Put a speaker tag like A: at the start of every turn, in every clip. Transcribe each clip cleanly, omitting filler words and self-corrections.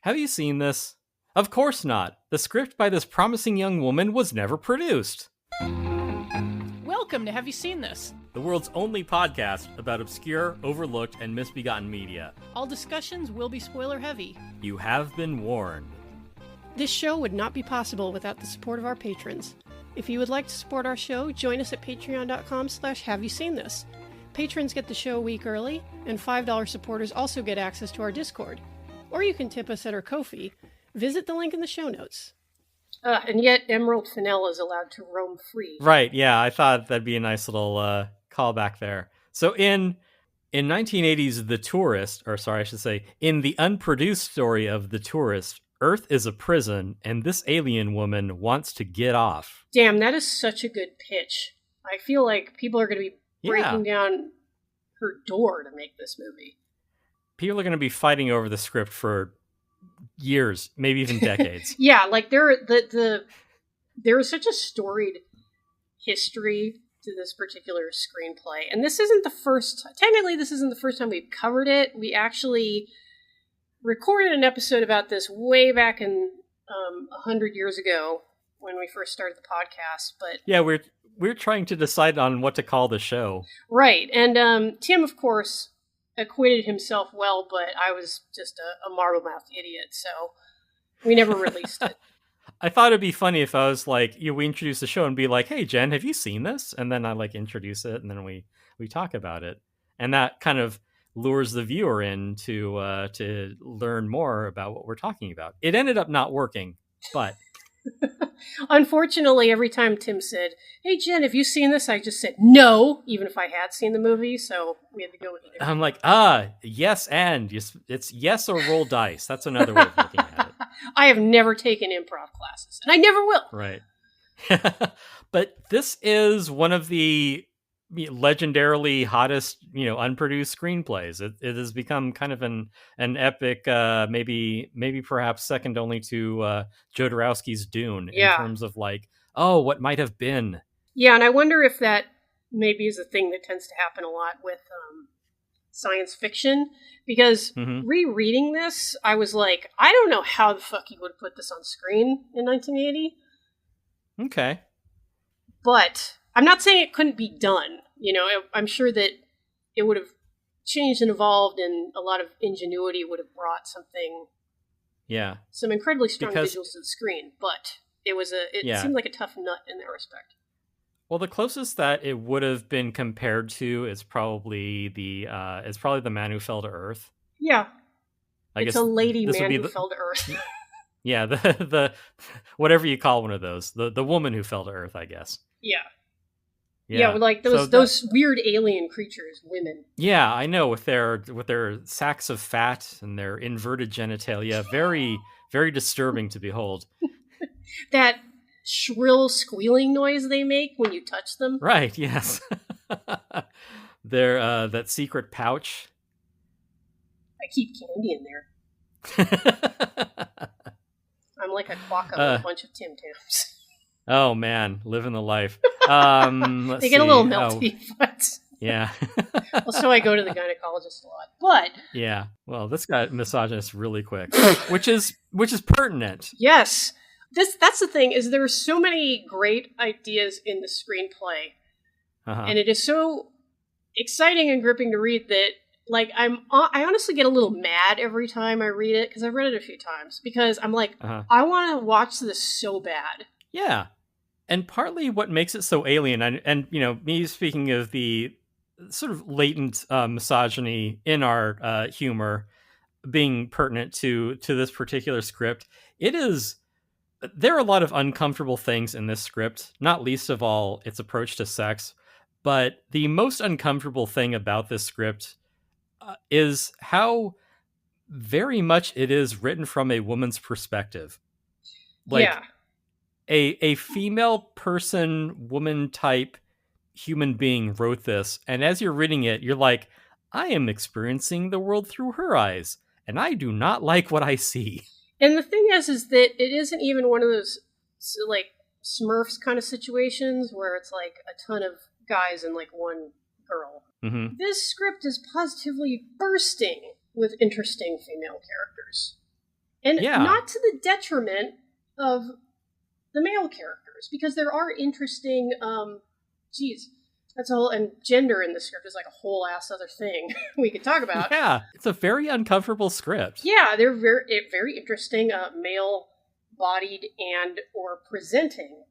A: Have you seen this? Of course not. The script by this promising young woman was never produced.
B: Welcome to Have You Seen This?
A: The world's only podcast about obscure, overlooked, and misbegotten media.
B: All discussions will be spoiler heavy.
A: You have been warned.
C: This show would not be possible without the support of our patrons. If you would like to support our show, join us at patreon.com/haveyouseenthis. Patrons get the show a week early, and $5 supporters also get access to our Discord. Or you can tip us at our Ko-fi. Visit the link in the show notes.
D: And yet Emerald Fennell is allowed to roam free.
A: Right, yeah, I thought that'd be a nice little callback there. So in 1980's The Tourist, or sorry, I should say, in the unproduced story of The Tourist, Earth is a prison, and this alien woman wants to get off.
D: Damn, that is such a good pitch. I feel like people are going to be breaking down her door to make this movie.
A: People are going to be fighting over the script for years, maybe even decades.
D: Yeah, like there is such a storied history to this particular screenplay, and this isn't the first. Technically, this isn't the first time we've covered it. We actually recorded an episode about this way back in 100 years ago when we first started the podcast. But
A: yeah, we're trying to decide on what to call the show.
D: Right, and Tim, of course, acquitted himself well, but I was just a marble-mouthed idiot, so we never released it.
A: I thought it'd be funny if I was like, we introduce the show and be like, hey, Jen, have you seen this? And then I like introduce it, and then we talk about it. And that kind of lures the viewer in to learn more about what we're talking about. It ended up not working, but...
D: Unfortunately, every time Tim said, hey, Jen, have you seen this? I just said no, even if I had seen the movie, so we had to go with it.
A: I'm like, yes, and it's yes or roll dice. That's another way of looking at it.
D: I have never taken improv classes, and I never will.
A: Right. But this is one of the legendarily hottest, unproduced screenplays. It has become kind of an epic, maybe perhaps second only to Jodorowsky's Dune in terms of like, what might have been. Yeah,
D: and I wonder if that maybe is a thing that tends to happen a lot with science fiction, because rereading this, I was like, I don't know how the fuck you would have put this on screen in 1980.
A: Okay.
D: But I'm not saying it couldn't be done. I'm sure that it would have changed and evolved, and a lot of ingenuity would have brought something.
A: Yeah.
D: Some incredibly strong visuals to the screen, but it seemed like a tough nut in that respect.
A: Well, the closest that it would have been compared to is probably the Man Who Fell to Earth.
D: Yeah. I guess a lady man who fell to Earth.
A: Yeah, the whatever you call one of those, the woman who fell to Earth, I guess.
D: Yeah. Yeah, like those weird alien creatures, women.
A: Yeah, I know, with their sacks of fat and their inverted genitalia, very, very disturbing to behold.
D: That shrill squealing noise they make when you touch them.
A: Right, yes. Their that secret pouch.
D: I keep candy in there. I'm like a quokka with a bunch of Tim Tams.
A: Oh man, living the life.
D: They get a little melty, but
A: yeah.
D: Well, so I go to the gynecologist a lot, but
A: yeah. Well, this got misogynist really quick, which is pertinent.
D: Yes, that's the thing, is there are so many great ideas in the screenplay, and it is so exciting and gripping to read that, like, I honestly get a little mad every time I read it, because I've read it a few times, because I'm like, I want to watch this so bad.
A: Yeah. And partly what makes it so alien, and me speaking of the sort of latent misogyny in our humor being pertinent to this particular script, there are a lot of uncomfortable things in this script, not least of all its approach to sex. But the most uncomfortable thing about this script is how very much it is written from a woman's perspective. Like,
D: yeah.
A: A female person, woman type human being wrote this, and as you're reading it, you're like, I am experiencing the world through her eyes, and I do not like what I see.
D: And the thing is that it isn't even one of those like Smurfs kind of situations where it's like a ton of guys and like one girl.
A: Mm-hmm.
D: This script is positively bursting with interesting female characters. And
A: Yeah.
D: not to the detriment of the male characters, because there are interesting, that's a whole, and gender in the script is like a whole ass other thing we could talk about.
A: Yeah, it's a very uncomfortable script.
D: Yeah, they're very interesting male-bodied and or presenting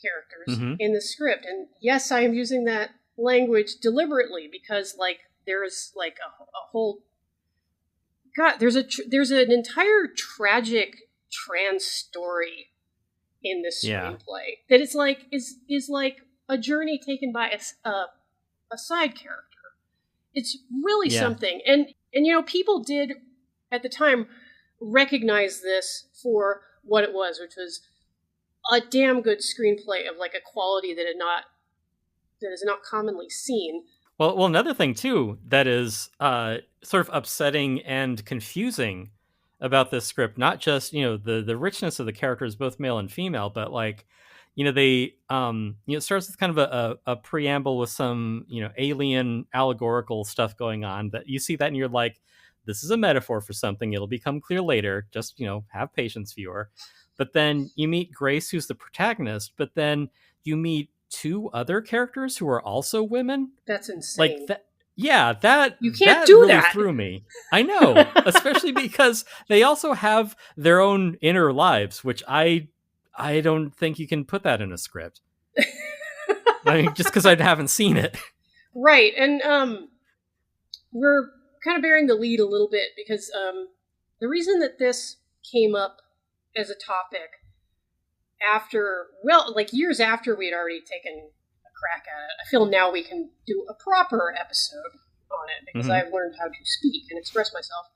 D: characters in the script. And yes, I am using that language deliberately because, like, there's like a whole there's an entire tragic trans story in this screenplay that is like a journey taken by a side character. It's really something, and people did at the time recognize this for what it was, which was a damn good screenplay of like a quality that is not commonly seen.
A: Well, another thing too that is sort of upsetting and confusing about this script, not just the richness of the characters, both male and female, but like they it starts with kind of a preamble with some alien allegorical stuff going on that you see that and you're like, this is a metaphor for something. It'll become clear later. Just have patience, viewer. But then you meet Grace, who's the protagonist. But then you meet two other characters who are also women.
D: That's insane.
A: Like that. Yeah, that
D: you can't
A: that
D: do
A: really
D: that.
A: threw me. I know, especially because they also have their own inner lives, which I don't think you can put that in a script. I mean, just because I haven't seen it.
D: Right, and we're kind of bearing the lead a little bit because the reason that this came up as a topic years after we had already taken a crack at it, I feel now we can do a proper episode on it because I've learned how to speak and express myself.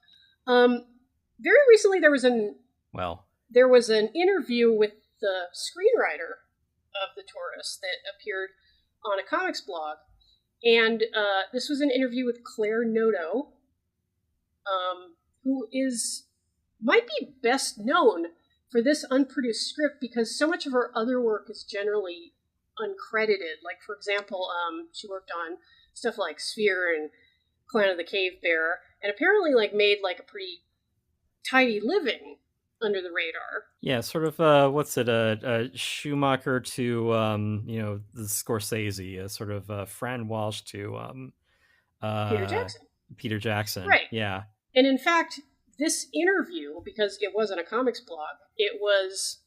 D: Very recently, there was an interview with the screenwriter of The Tourist that appeared on a comics blog, and this was an interview with Clair Noto, who might be best known for this unproduced script because so much of her other work is generally uncredited. Like, for example, she worked on stuff like Sphere and Clan of the Cave Bear, and apparently like made like a pretty tidy living under the radar.
A: Yeah, sort of what's it? A Schumacher to the Scorsese, a sort of Fran Walsh to Peter Jackson.
D: Right.
A: Yeah.
D: And in fact, this interview, because it wasn't a comics blog, it was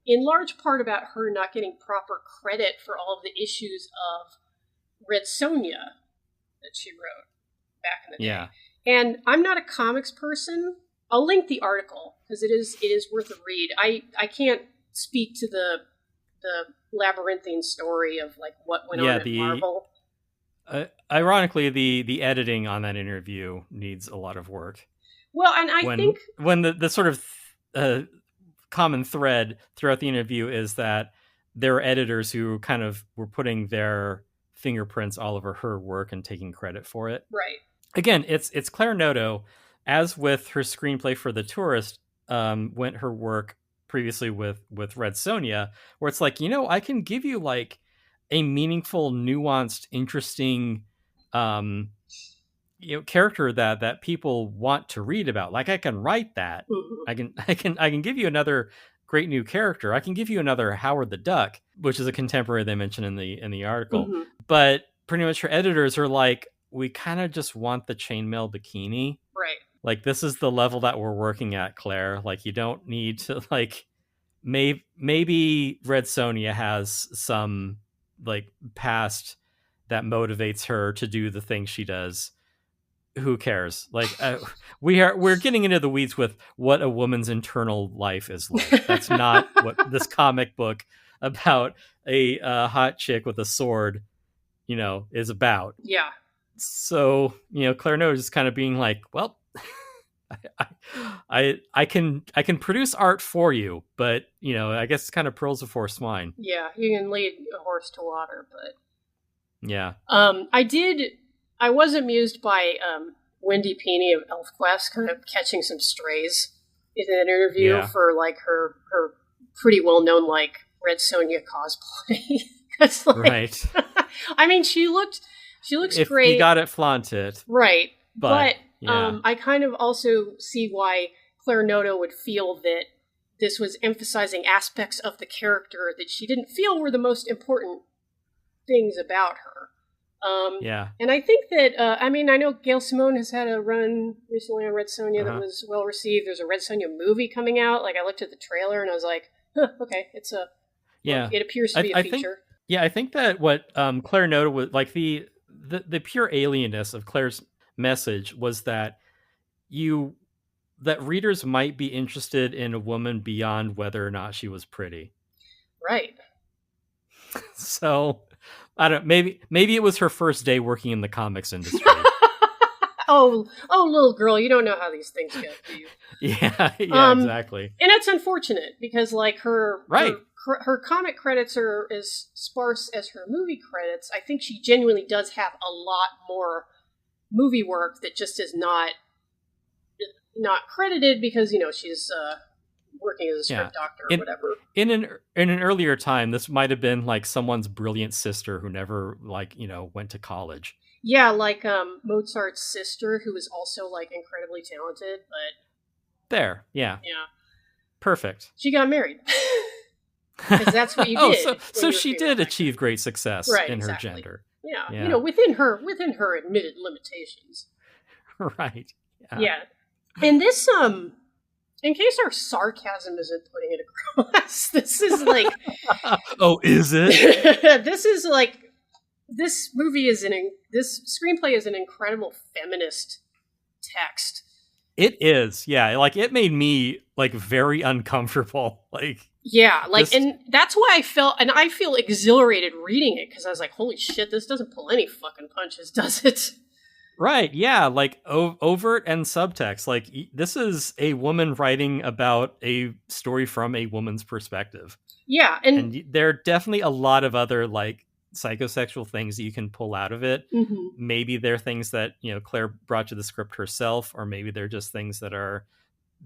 D: in large part about her not getting proper credit for all of the issues of Red Sonja that she wrote back in the day.
A: Yeah.
D: And I'm not a comics person. I'll link the article because it is worth a read. I can't speak to the labyrinthine story of like what went on at Marvel.
A: Ironically, the editing on that interview needs a lot of work.
D: Well, and I think
A: when the sort of common thread throughout the interview is that there are editors who kind of were putting their fingerprints all over her work and taking credit for it.
D: Right.
A: Again, it's Clair Noto, as with her screenplay for The Tourist, went her work previously with Red Sonja, where it's like, I can give you like a meaningful, nuanced, interesting character that people want to read about. Like, I can write that. Mm-hmm. I can give you another great new character. I can give you another Howard the Duck, which is a contemporary they mention in the article. Mm-hmm. But pretty much her editors are like, we kind of just want the chainmail bikini.
D: Right.
A: Like, this is the level that we're working at, Claire. Like, you don't need to, like, maybe Red Sonja has some like past that motivates her to do the things she does. Who cares? Like, we're getting into the weeds with what a woman's internal life is like. That's not what this comic book about a hot chick with a sword, is about.
D: Yeah.
A: So, Claire Noto is kind of being like, well, I can produce art for you, but I guess it's kind of pearls before swine.
D: Yeah, you can lead a horse to water, but
A: yeah.
D: I was amused by Wendy Peeney of ElfQuest kind of catching some strays in an interview for like her pretty well known like Red Sonja cosplay.
A: Right.
D: I mean, she looks great.
A: You got it, flaunt it.
D: Right. But
A: yeah.
D: I kind of also see why Claire Noto would feel that this was emphasizing aspects of the character that she didn't feel were the most important things about her.
A: Yeah.
D: And I think that, I know Gail Simone has had a run recently on Red Sonja that was well received. There's a Red Sonja movie coming out. Like, I looked at the trailer and I was like, okay, it appears to be a feature.
A: I think that what Claire Noto was, like, the pure alienness of Claire's message was that that readers might be interested in a woman beyond whether or not she was pretty.
D: Right.
A: So, I don't. Maybe it was her first day working in the comics industry.
D: oh, little girl, you don't know how these things go, do you?
A: Yeah, exactly.
D: And it's unfortunate because, like, her comic credits are as sparse as her movie credits. I think she genuinely does have a lot more movie work that just is not credited because, she's working as a script doctor or whatever.
A: In an earlier time, this might have been like someone's brilliant sister who never, like, went to college.
D: Yeah, like Mozart's sister, who is also, like, incredibly talented, but
A: yeah, perfect.
D: She got married because that's what you did.
A: So she did achieve great success in her gender.
D: Yeah, within her admitted limitations.
A: Right.
D: Yeah. And this in case our sarcasm isn't putting it across, this is like
A: oh, is it?
D: This is like this screenplay is an incredible feminist text.
A: It is, yeah. Like, it made me, like, very uncomfortable. Like,
D: yeah, like, and that's why I feel exhilarated reading it because I was like, holy shit, this doesn't pull any fucking punches, does it?
A: Right, yeah, like, overt and subtext. Like, this is a woman writing about a story from a woman's perspective.
D: Yeah,
A: and there are definitely a lot of other, like, psychosexual things that you can pull out of it.
D: Mm-hmm.
A: Maybe they're things that, Claire brought to the script herself, or maybe they're just things that are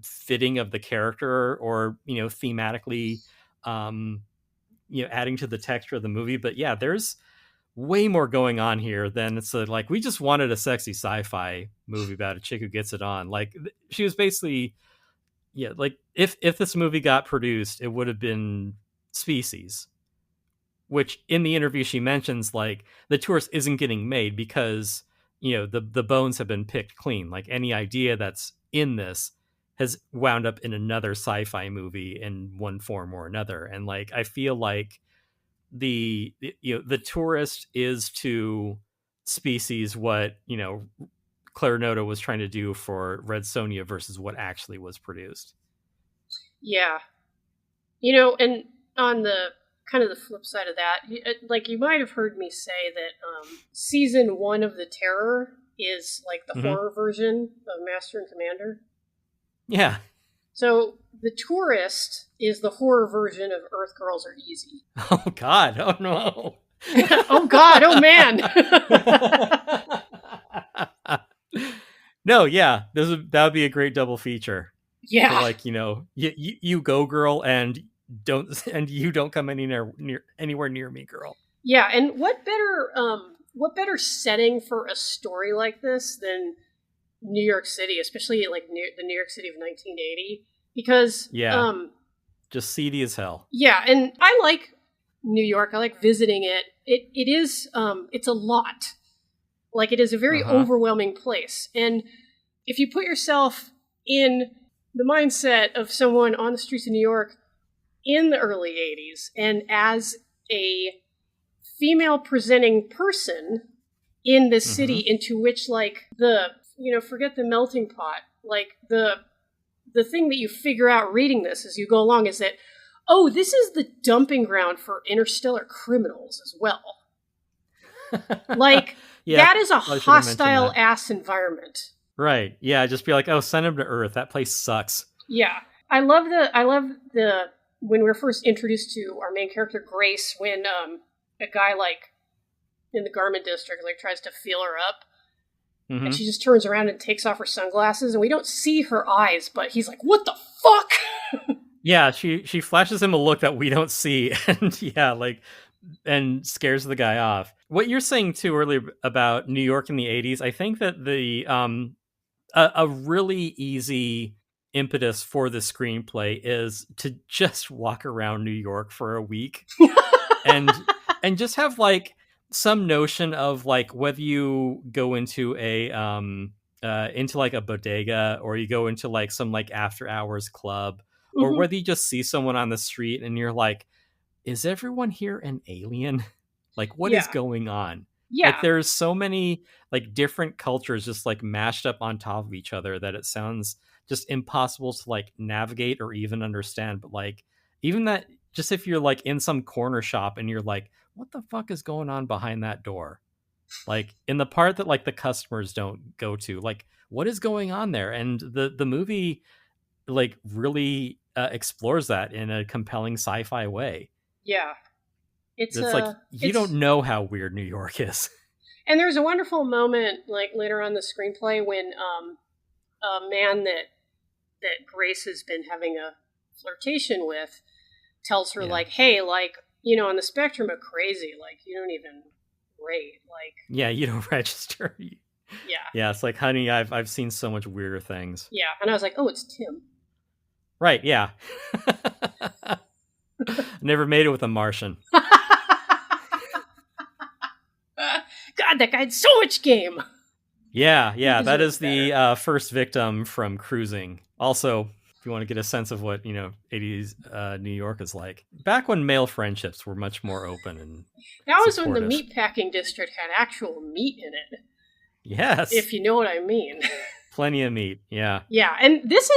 A: fitting of the character, or, thematically, adding to the texture of the movie. But yeah, there's way more going on here than it's like, we just wanted a sexy sci-fi movie about a chick who gets it on. Like, she was basically, like, if this movie got produced, it would have been Species, which in the interview she mentions, like, the tourist isn't getting made because, the bones have been picked clean. Like, any idea that's in this has wound up in another sci-fi movie in one form or another. And, like, I feel like the tourist is to Species what, Claire Noto was trying to do for Red Sonja versus what actually was produced.
D: Yeah. And on the kind of the flip side of that, like, you might have heard me say that season 1 of The Terror is like the horror version of Master and Commander.
A: Yeah.
D: So The Tourist is the horror version of Earth Girls Are Easy.
A: Oh, God. Oh, no.
D: Oh, God. Oh, man.
A: No, yeah. That would be a great double feature.
D: Yeah.
A: So, like, you go, girl, and you don't come anywhere near me, girl.
D: Yeah, and what better setting for a story like this than New York City, especially like the New York City of 1980, because
A: just seedy as hell.
D: Yeah, and I like New York. I like visiting it. It is it's a lot. Like, it is a very overwhelming place, and if you put yourself in the mindset of someone on the streets of New York in the early 80s, and as a female presenting person in this city into which, like, forget the melting pot, like, the thing that you figure out reading this as you go along is that, oh, this is the dumping ground for interstellar criminals as well. Like, that is a hostile ass environment.
A: Right. Yeah, just be like, oh, send him to Earth. That place sucks.
D: Yeah. I love the when we're first introduced to our main character, Grace, when a guy, like, in the garment district, like, tries to feel her up, and she just turns around and takes off her sunglasses, and we don't see her eyes, but he's like, what the fuck?
A: Yeah, she flashes him a look that we don't see, and and scares the guy off. What you're saying too earlier about New York in the 80s, I think that the a really easy impetus for the screenplay is to just walk around New York for a week and just have like some notion of like whether you go into a into like a bodega, or you go into like some like after hours club, or
D: Mhm.
A: whether you just see someone on the street and you're like, is everyone here an alien? Like, what is
D: Yeah.
A: going on? Like,
D: Yeah.
A: there's so many like different cultures just like mashed up on top of each other that it sounds just impossible to like navigate or even understand. But like, even that, just if you're like in some corner shop and you're like, what the fuck is going on behind that door? Like in the part that like the customers don't go to, like what is going on there? And the movie like really explores that in a compelling sci-fi way.
D: Yeah.
A: It's like you don't know how weird New York is.
D: And there's a wonderful moment like later on the screenplay when a man that Grace has been having a flirtation with tells her
A: Yeah.
D: like, hey, like, you know, on the spectrum of crazy, like you don't even rate, like,
A: Yeah, you don't register.
D: yeah.
A: Yeah, it's like, honey, I've seen so much weirder things.
D: Yeah. And I was like, oh, it's Tim.
A: Right, yeah. Never made it with a Martian.
D: God, that guy had so much game.
A: Yeah, that
D: deserves
A: is the first victim from Cruising. Also, if you want to get a sense of what, 80s New York is like. Back when male friendships were much more open and
D: That was when the
A: supportive.
D: meatpacking district had actual meat in it,
A: Yes.
D: if you know what I mean.
A: Plenty of meat, yeah.
D: Yeah, and this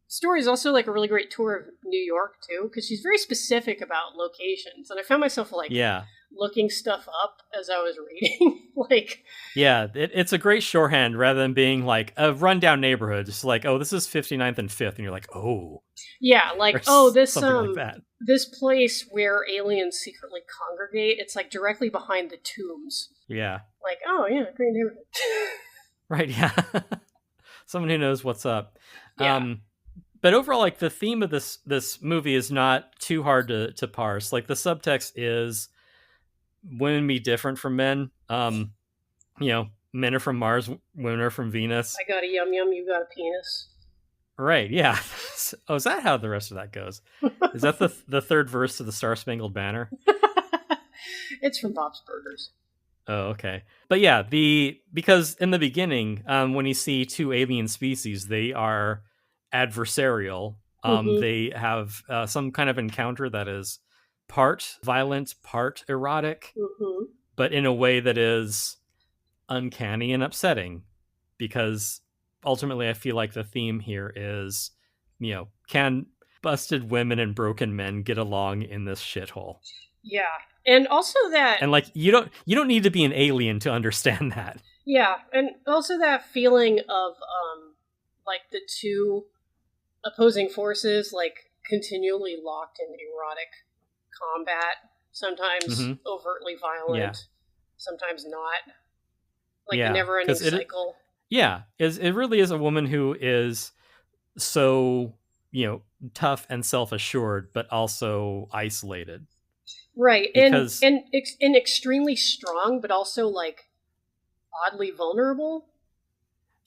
D: story is also like a really great tour of New York too, because she's very specific about locations, and I found myself like
A: Yeah.
D: looking stuff up as I was reading. Like,
A: Yeah, it's a great shorthand rather than being like a rundown neighborhood. Just like, oh, this is 59th and 5th, and you're like, oh.
D: yeah, like,
A: Or
D: oh, this
A: something like that.
D: this place where aliens secretly congregate, it's like directly behind the tombs.
A: Yeah.
D: Like, oh yeah, great neighborhood.
A: Right, yeah. Someone who knows what's up.
D: Yeah.
A: But overall, like the theme of this movie is not too hard to parse. Like the subtext is women be different from men. Men are from Mars, women are from Venus.
D: I got a yum yum, you got a penis.
A: Right, yeah. Oh, is that how the rest of that goes? Is that the third verse of the Star Spangled Banner?
D: It's from Bob's Burgers.
A: Oh, okay. But yeah, because in the beginning, when you see two alien species, they are adversarial.
D: Mhm.
A: They have some kind of encounter that is part violent, part erotic,
D: Mm-hmm.
A: but in a way that is uncanny and upsetting. Because ultimately, I feel like the theme here is, can busted women and broken men get along in this shithole?
D: Yeah, and also that,
A: And like you don't need to be an alien to understand that.
D: yeah, and also that feeling of like the two opposing forces like continually locked in erotic combat, sometimes
A: Mhm.
D: overtly violent,
A: Yeah.
D: sometimes not. Like
A: Yeah,
D: a never-ending
A: 'cause it-
D: cycle.
A: Yeah, it really is a woman who is so tough and self-assured, but also isolated.
D: Right,
A: Because
D: and extremely strong, but also like oddly vulnerable.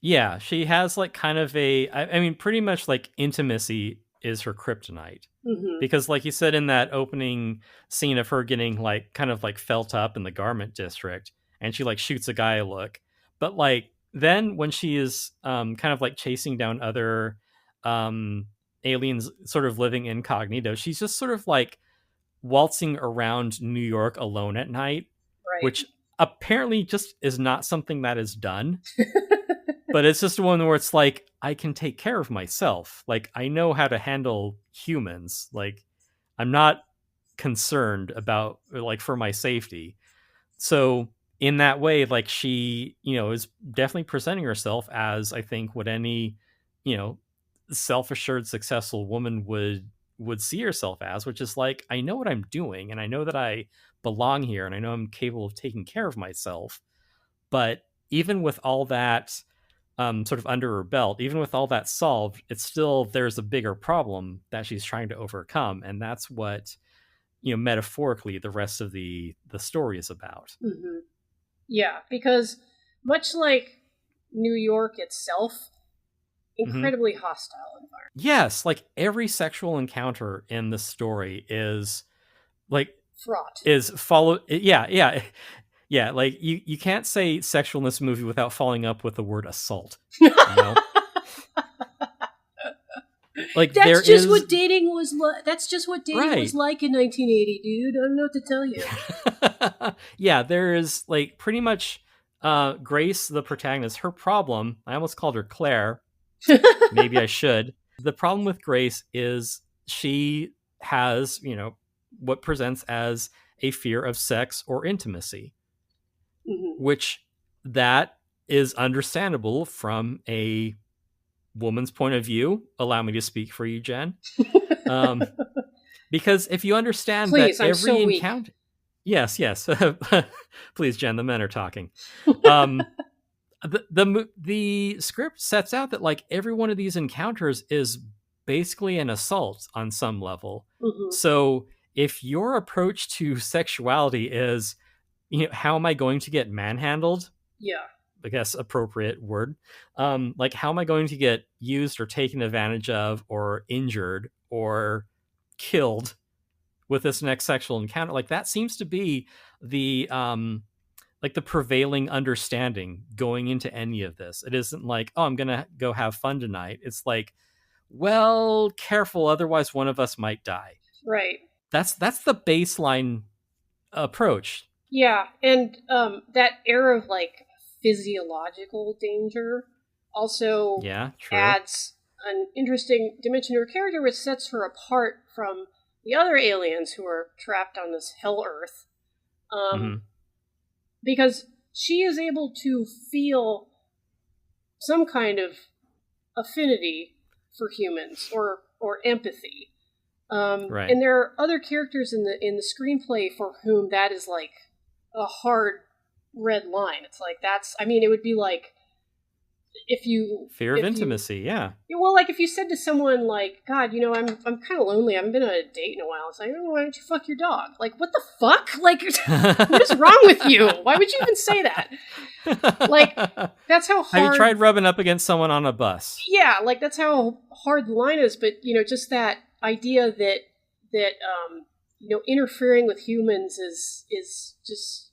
A: yeah, she has like kind of I mean, pretty much like intimacy is her kryptonite.
D: Mm-hmm.
A: Because like you said in that opening scene of her getting like kind of like felt up in the garment district, and she like shoots a guy a look, but like then when she is kind of like chasing down other aliens sort of living incognito, she's just sort of like waltzing around New York alone at night,
D: Right.
A: which apparently just is not something that is done. But it's just one where it's like, I can take care of myself. Like, I know how to handle humans. Like, I'm not concerned about, like, for my safety. So, in that way, like, she, is definitely presenting herself as, I think, what any, self-assured, successful woman would see herself as, which is like, I know what I'm doing, and I know that I belong here, and I know I'm capable of taking care of myself. But even with all that sort of under her belt, even with all that solved, it's still, there's a bigger problem that she's trying to overcome, and that's what metaphorically the rest of the story is about.
D: Mm-hmm. Yeah, because much like New York itself, incredibly hostile environment.
A: Yes, like every sexual encounter in the story is like
D: Fraught.
A: is follow yeah, like you can't say sexual in this movie without following up with the word assault, you know. Like
D: That's just what dating was like. That's just what dating
A: Right.
D: was like in 1980, dude. I don't know what to tell you.
A: Yeah, there is like pretty much Grace, the protagonist, her problem, I almost called her Claire. Maybe I should. The problem with Grace is she has, you know, what presents as a fear of sex or intimacy, which that is understandable from a woman's point of view. Allow me to speak for you, Jen. Because if you understand
D: Please,
A: that
D: I'm
A: every
D: so
A: encounter, yes, please, Jen, the men are talking. The script sets out that like every one of these encounters is basically an assault on some level. So if your approach to sexuality is, you know, how am I going to get manhandled?
D: Yeah.
A: I guess appropriate word. Like how am I going to get used or taken advantage of or injured or killed with this next sexual encounter? Like that seems to be the like the prevailing understanding going into any of this. It isn't like, oh, I'm gonna go have fun tonight. It's like, well, careful, otherwise one of us might die.
D: Right.
A: That's the baseline approach.
D: Yeah, and that air of like physiological danger also adds an interesting dimension to her character, which sets her apart from the other aliens who are trapped on this hell Earth. Because she is able to feel some kind of affinity for humans or empathy.
A: Right.
D: And there are other characters in the screenplay for whom that is like a hard red line. It's like it would be like if you
A: fear of intimacy, yeah.
D: Well, like if you said to someone like, God, you know, I'm kind of lonely. I haven't been on a date in a while. It's like, oh, why don't you fuck your dog? Like, what the fuck? Like, what is wrong with you? Why would you even say that? Like, that's how hard.
A: Have you tried rubbing up against someone on a bus?
D: Yeah, like that's how hard the line is. But you know, just that idea that you know, interfering with humans is just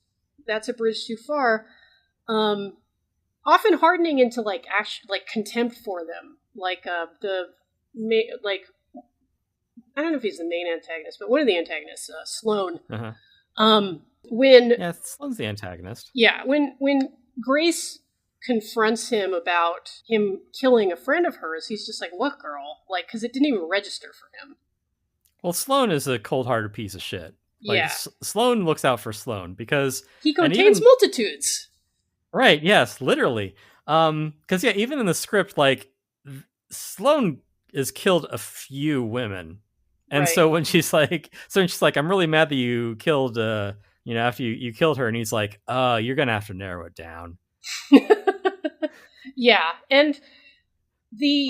D: that's a bridge too far. Often hardening into like contempt for them, like I don't know if he's the main antagonist, but one of the antagonists, Sloane.
A: Sloane's the antagonist.
D: Yeah, when Grace confronts him about him killing a friend of hers, he's just like, "What, girl?" Like, because it didn't even register for him.
A: Well, Sloane is a cold-hearted piece of shit. Like,
D: yeah,
A: Sloane looks out for Sloane because
D: he contains multitudes.
A: Right, yes, literally. Because even in the script, like, Sloane has killed a few women. And
D: right.
A: so when she's like, I'm really mad that you killed, you know, after you killed her, and he's like, you're going to have to narrow it down.
D: Yeah, and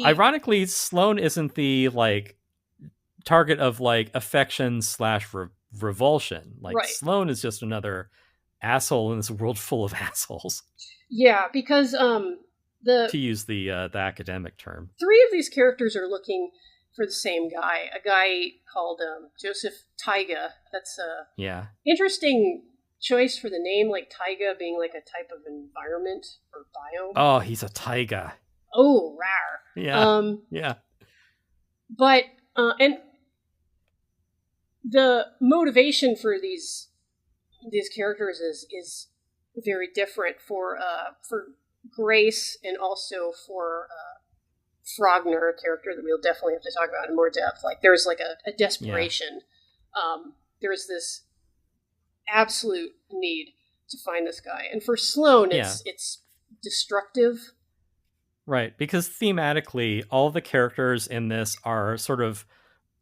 A: ironically, Sloane isn't the, like, target of, like, affection / revulsion. Like,
D: right.
A: Sloane is just another asshole in this world full of assholes.
D: Yeah, because to
A: use the academic term,
D: 3 of these characters are looking for the same guy, a guy called Joseph Taiga. That's a interesting choice for the name, like taiga being like a type of environment or biome.
A: Oh, he's a taiga.
D: Oh, rar.
A: Yeah. Yeah.
D: But and the motivation for these characters is very different for Grace and also for Frogner, a character that we'll definitely have to talk about in more depth. Like there's like a desperation. There's this absolute need to find this guy, and for Sloane, it's destructive.
A: Right, because thematically, all the characters in this are sort of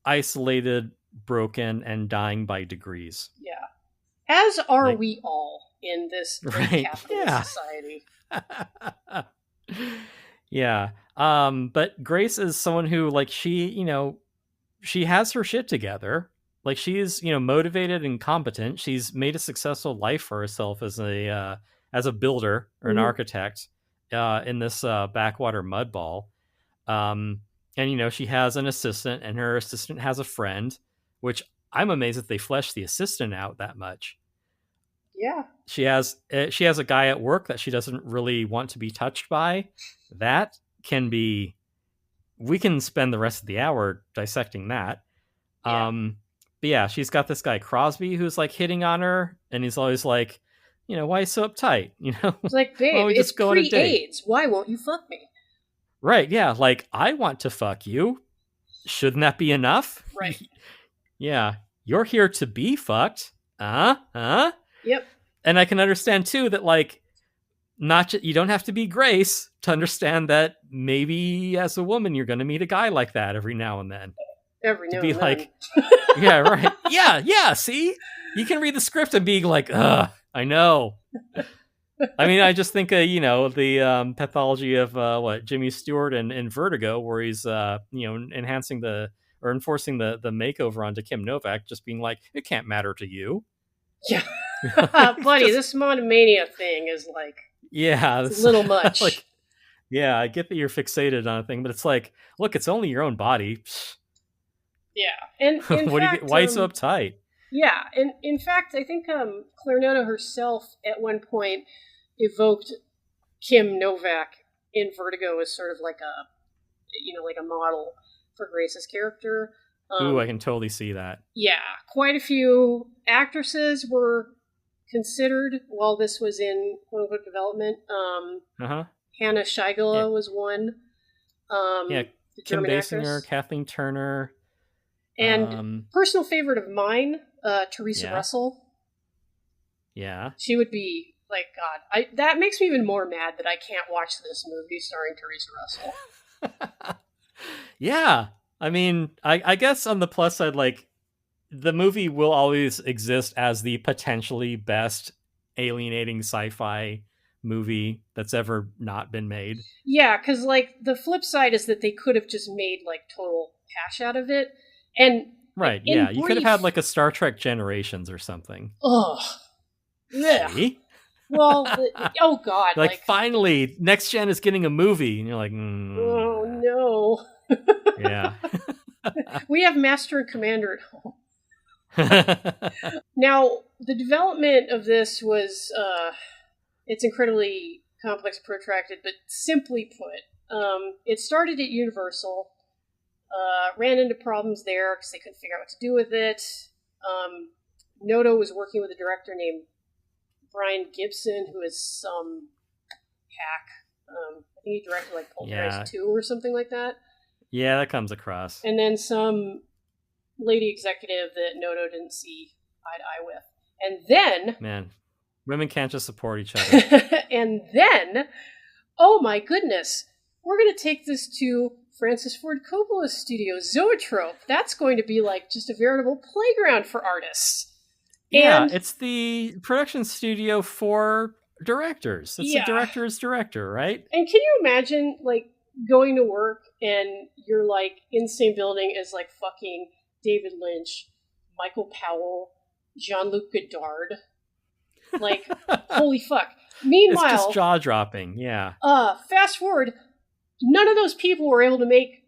A: isolated, broken, and dying by degrees.
D: Yeah, as are we all in this capitalist society.
A: Yeah. But Grace is someone who, like, she has her shit together. Like, she's, motivated and competent. She's made a successful life for herself as a builder or an architect in this backwater mudball. And she has an assistant, and her assistant has a friend, which I'm amazed that they fleshed the assistant out that much.
D: Yeah.
A: She has a guy at work that she doesn't really want to be touched by. That can be. We can spend the rest of the hour dissecting that.
D: Yeah.
A: But yeah, she's got this guy Crosby who's like hitting on her, and he's always like, why are you so uptight?
D: It's like, babe,
A: Why don't we
D: it's
A: just go on a date?
D: pre-AIDS. Why won't you fuck me?
A: Right? Yeah, like I want to fuck you. Shouldn't that be enough?
D: Right.
A: Yeah, you're here to be fucked.
D: Yep.
A: And I can understand too that like, you don't have to be Grace to understand that maybe as a woman you're going to meet a guy like that every now and then.
D: Every now
A: To be
D: and
A: like,
D: then.
A: yeah, right, yeah. See, you can read the script and be like, I know. I mean, I just think of the pathology of Jimmy Stewart in Vertigo, where he's enforcing the makeover onto Kim Novak, just being like, it can't matter to you.
D: Yeah. Buddy, this monomania thing is like, it's a little much.
A: Like, yeah, I get that you're fixated on a thing, but it's like, look, it's only your own body.
D: Yeah. And in fact,
A: why are you so uptight?
D: Yeah, and in fact, I think Clair Noto herself at one point evoked Kim Novak in Vertigo as sort of like a model for Grace's character.
A: Ooh, I can totally see that.
D: Yeah, quite a few actresses were considered while this was in quote-unquote development. Hannah Scheigele was one.
A: Kim
D: German
A: Basinger,
D: actress.
A: Kathleen Turner.
D: And personal favorite of mine, Teresa Russell.
A: Yeah.
D: She would be like, God, that makes me even more mad that I can't watch this movie starring Teresa Russell.
A: Yeah. I mean, I guess on the plus side, like, the movie will always exist as the potentially best alienating sci-fi movie that's ever not been made.
D: Yeah, because, like, the flip side is that they could have just made, like, total hash out of it. And
A: right, yeah, you could have had like a Star Trek Generations or something.
D: Ugh. Yeah.
A: See?
D: Well, oh God.
A: Like finally, Next Gen is getting a movie, and you're like,
D: oh no.
A: Yeah.
D: We have Master and Commander at home. Now, the development of this was, it's incredibly complex, protracted, but simply put, it started at Universal. Ran into problems there because they couldn't figure out what to do with it. Noto was working with a director named Brian Gibson, who is some hack. I think he directed like Poltergeist 2 or something like that.
A: Yeah, that comes across.
D: And then some lady executive that Noto didn't see eye to eye with. And then...
A: Man, women can't just support each other.
D: And then, oh my goodness, we're going to take this to Francis Ford Coppola's studio, Zoetrope. That's going to be like just a veritable playground for artists.
A: Yeah, it's the production studio for directors. It's a director's director, right?
D: And can you imagine, like, going to work and you're, like, in the same building as, like, fucking David Lynch, Michael Powell, Jean-Luc Godard? Like, holy fuck. Meanwhile...
A: It's just jaw-dropping, yeah.
D: Fast forward... None of those people were able to make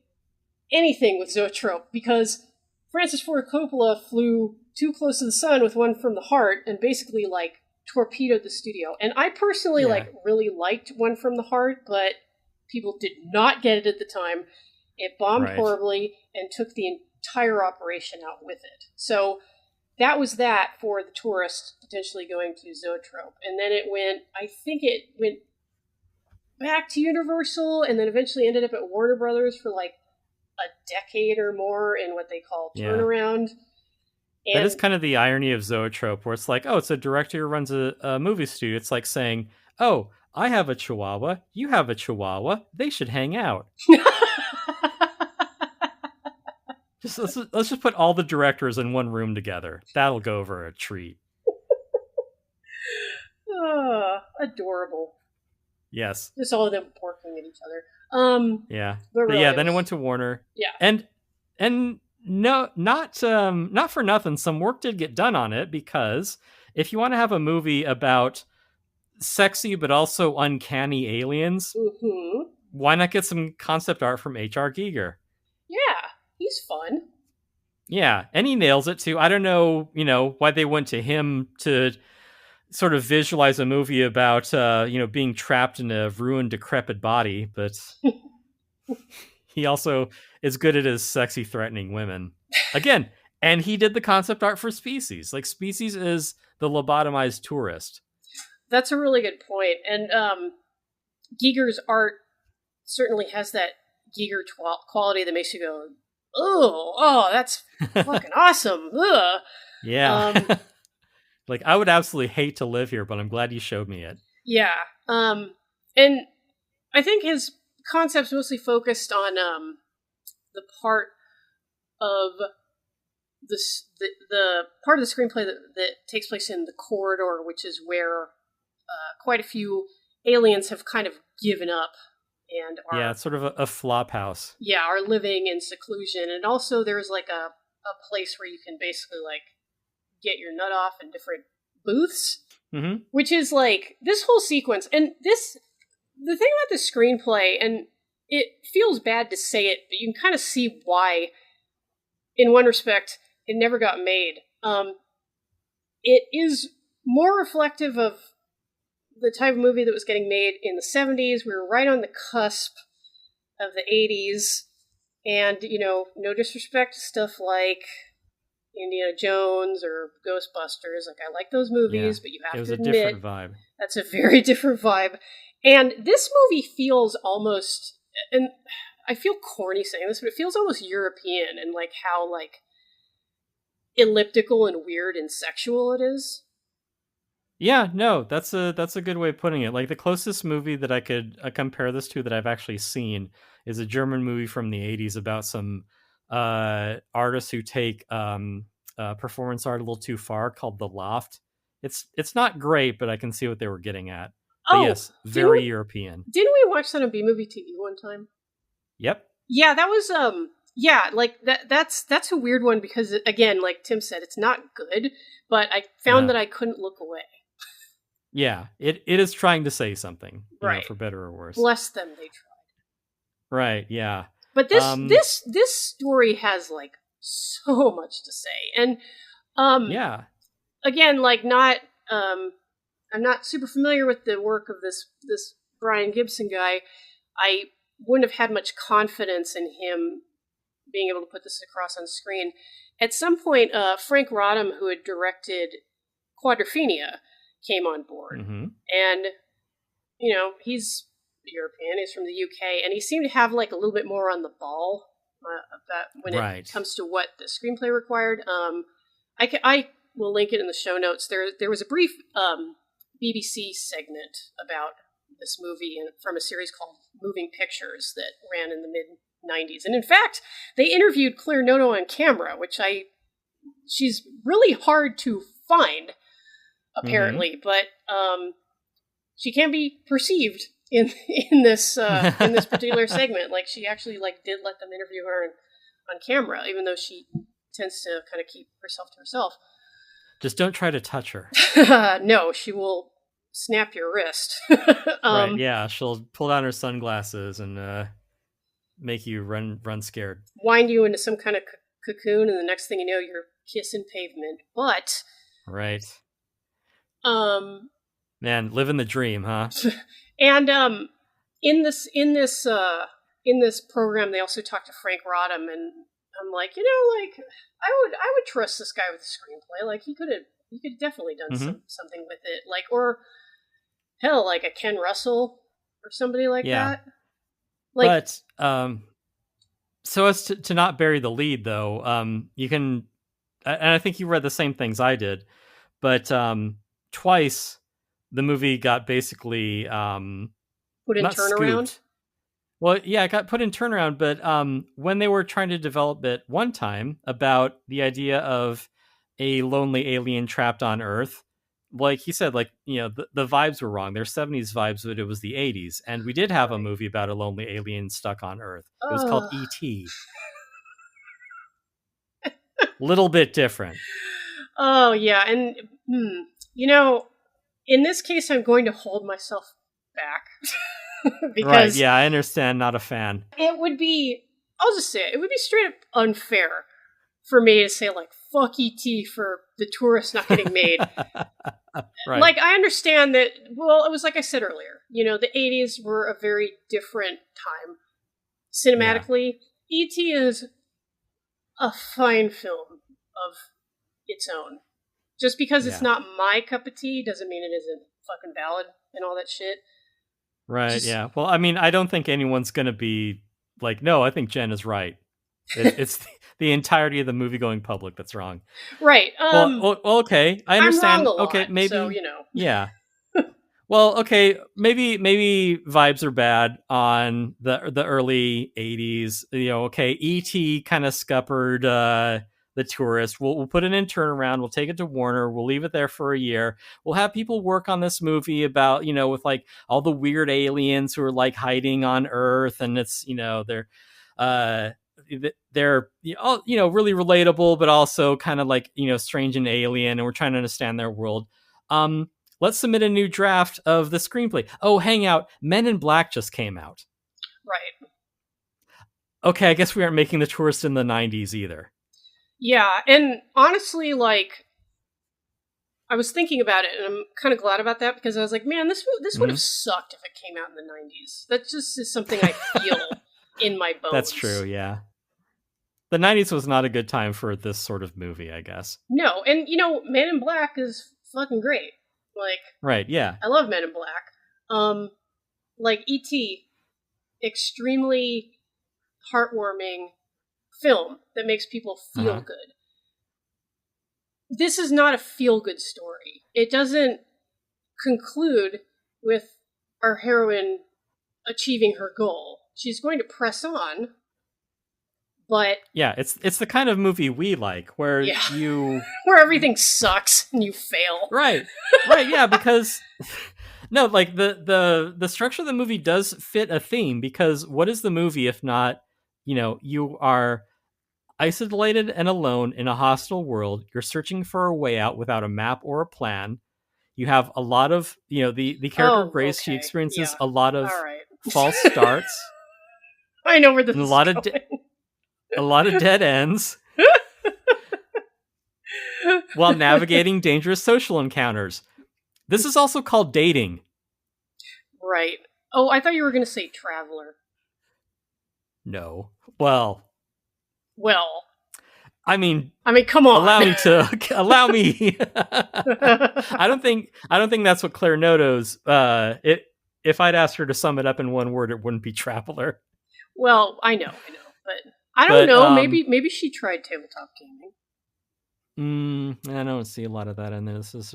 D: anything with Zoetrope because Francis Ford Coppola flew too close to the sun with One from the Heart and basically, like, torpedoed the studio. And I personally, really liked One from the Heart, but people did not get it at the time. It bombed horribly and took the entire operation out with it. So that was that for the tourist potentially going to Zoetrope. And then it went back to Universal, and then eventually ended up at Warner Brothers for like a decade or more in what they call turnaround. And
A: that is kind of the irony of Zoetrope, where it's like, oh, it's a director who runs a movie studio. It's like saying, oh, I have a Chihuahua, you have a Chihuahua, they should hang out. Let's just put all the directors in one room together. That'll go over a treat.
D: Adorable.
A: Yes.
D: Just all of them porking at each other.
A: Yeah.
D: But really,
A: then it went to Warner.
D: Yeah.
A: And no, not for nothing, some work did get done on it, because if you want to have a movie about sexy but also uncanny aliens, why not get some concept art from H.R. Giger?
D: Yeah, he's fun.
A: Yeah, and he nails it too. I don't know, why they went to him to sort of visualize a movie about, being trapped in a ruined, decrepit body, but he also is good at his sexy, threatening women. Again, and he did the concept art for Species. Like, Species is the lobotomized tourist.
D: That's a really good point. And Giger's art certainly has that Giger quality that makes you go, oh, that's fucking awesome. Ugh.
A: Yeah. Like, I would absolutely hate to live here, but I'm glad you showed me it.
D: Yeah. And I think his concept's mostly focused on the part of the part of the screenplay that takes place in the corridor, which is where quite a few aliens have kind of given up and are...
A: Yeah, it's sort of a flop house.
D: Yeah, are living in seclusion. And also there's like a place where you can basically like get your nut off in different booths, which is like this whole sequence. And the thing about the screenplay, and it feels bad to say it, but you can kind of see why, in one respect, it never got made. It is more reflective of the type of movie that was getting made in the 70s. We were right on the cusp of the 80s. And, no disrespect to stuff like Indiana Jones or Ghostbusters. Like, I like those movies, but you have to admit...
A: It was a different vibe.
D: That's a very different vibe. And this movie feels almost... And I feel corny saying this, but it feels almost European and like how like elliptical and weird and sexual it is.
A: Yeah, no, that's a good way of putting it. Like, the closest movie that I could compare this to that I've actually seen is a German movie from the 80s about some artists who take performance art a little too far, called The Loft. It's not great, but I can see what they were getting at. But yes, very European.
D: Didn't we watch that on B-Movie TV one time?
A: Yep.
D: Yeah, that was like that's a weird one because, again, like Tim said, it's not good, but I found that I couldn't look away.
A: Yeah, it is trying to say something,
D: right?
A: For better or worse.
D: Bless them, they tried.
A: Right. Yeah.
D: But this story has like so much to say, and
A: yeah.
D: Again, like I'm not super familiar with the work of this Brian Gibson guy. I wouldn't have had much confidence in him being able to put this across on screen. At some point, Frank Rodham, who had directed Quadrophenia, came on board. And, he's European, he's from the UK, and he seemed to have like a little bit more on the ball about when it comes to what the screenplay required. I will link it in the show notes. There was a brief BBC segment about this movie from a series called Moving Pictures that ran in the mid-90s. And in fact, they interviewed Clair Noto on camera, which she's really hard to find, apparently, but she can be perceived in this particular segment. Like, she actually did let them interview her on camera, even though she tends to kind of keep herself to herself.
A: Just don't try to touch her.
D: No, she will snap your wrist.
A: Right, yeah, she'll pull down her sunglasses and make you run scared.
D: Wind you into some kind of cocoon, and the next thing you know, you're kissing pavement. But
A: right. Man, living the dream, huh?
D: And in this program, they also talked to Frank Rodham, and I'm like, I would trust this guy with the screenplay. Like, he could definitely done something with it. Like, or hell, like a Ken Russell or somebody like that. Like,
A: but so as to not bury the lead, though, you can, and I think you read the same things I did, but twice the movie got basically
D: put in turnaround.
A: Scooped. Well, yeah, it got put in turnaround, but when they were trying to develop it one time about the idea of a lonely alien trapped on Earth, like he said, the vibes were wrong. They're 70s vibes, but it was the 80s. And we did have a movie about a lonely alien stuck on Earth. It was called E.T. Little bit different.
D: Oh, yeah. And, in this case, I'm going to hold myself back.
A: Right,
D: because
A: yeah, I understand. Not a fan.
D: it would be, I'll just say it would be straight up unfair for me to say, like, fuck ET for The Tourist not getting made.
A: Right.
D: Like, I understand that, well, it was like I said earlier, the 80s were a very different time. Cinematically, E.T. is a fine film of its own. Just because it's not my cup of tea doesn't mean it isn't fucking valid and all that shit.
A: Right, yeah. Well, I mean, I don't think anyone's going to be like, no, I think Jen is right. It's the entirety of the movie-going public that's wrong.
D: Right.
A: Well, okay. I understand.
D: I'm wrong a lot,
A: okay, maybe.
D: so,
A: Yeah. Well, okay, maybe vibes are bad on the early 80s. Okay, E.T. kind of scuppered The Tourist. We'll put it in turnaround. We'll take it to Warner. We'll leave it there for a year. We'll have people work on this movie about, with like all the weird aliens who are like hiding on Earth, and it's, they're really relatable, but also kind of like, strange and alien, and we're trying to understand their world. Let's submit a new draft of the screenplay. Oh, hang out. Men in Black just came out.
D: Right.
A: Okay, I guess we aren't making The Tourist in the 90s either.
D: Yeah, and honestly, like, I was thinking about it, and I'm kind of glad about that, because I was like, man, this would have sucked if it came out in the 90s. That just is something I feel in my bones.
A: That's true, yeah. The 90s was not a good time for this sort of movie, I guess.
D: No, and, Men in Black is fucking great. Like,
A: right, yeah.
D: I love Men in Black. Like, E.T., extremely heartwarming film that makes people feel good. This is not a feel-good story. It doesn't conclude with our heroine achieving her goal. She's going to press on, but...
A: Yeah, it's the kind of movie we like, where
D: where everything sucks and you fail.
A: Right, yeah, because... No, like, the structure of the movie does fit a theme, because what is the movie if not, you are isolated and alone in a hostile world, you're searching for a way out without a map or a plan. You have a lot of, the character Grace, she experiences a lot of false starts.
D: I know where this is going.
A: A lot of dead ends. While navigating dangerous social encounters. This is also called dating.
D: Right. Oh, I thought you were going to say Traveler.
A: No. Well. I mean,
D: come on.
A: Allow me. I don't think that's what Clair Noto's. If I'd asked her to sum it up in one word, it wouldn't be Traveler.
D: Well, I know, but I don't know. Maybe she tried tabletop gaming.
A: I don't see a lot of that in there. This is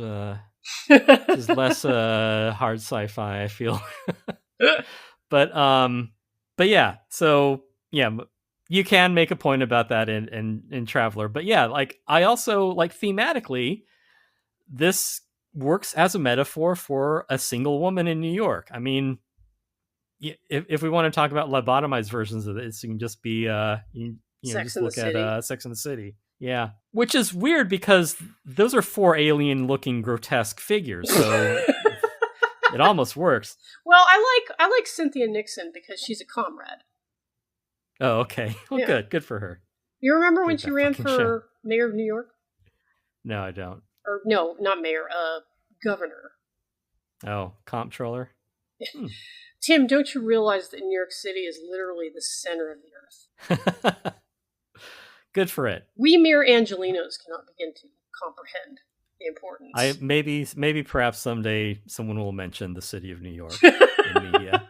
A: less hard sci-fi, I feel. But yeah. So yeah, you can make a point about that in Traveler. But yeah, like, I also like thematically, this works as a metaphor for a single woman in New York. I mean, if we want to talk about lobotomized versions of this, you can just be just look at Sex and the City. Yeah, which is weird because those are 4 alien-looking grotesque figures, so it almost works.
D: Well, I like Cynthia Nixon because she's a comrade.
A: Oh, okay. Well, yeah. Good for her.
D: You remember when she ran for mayor of New York?
A: No, I don't.
D: Or no, not mayor. Governor.
A: Oh, comptroller.
D: Tim, don't you realize that New York City is literally the center of the earth?
A: Good for it.
D: We mere Angelinos cannot begin to comprehend the importance.
A: Maybe perhaps someday someone will mention the city of New York in media.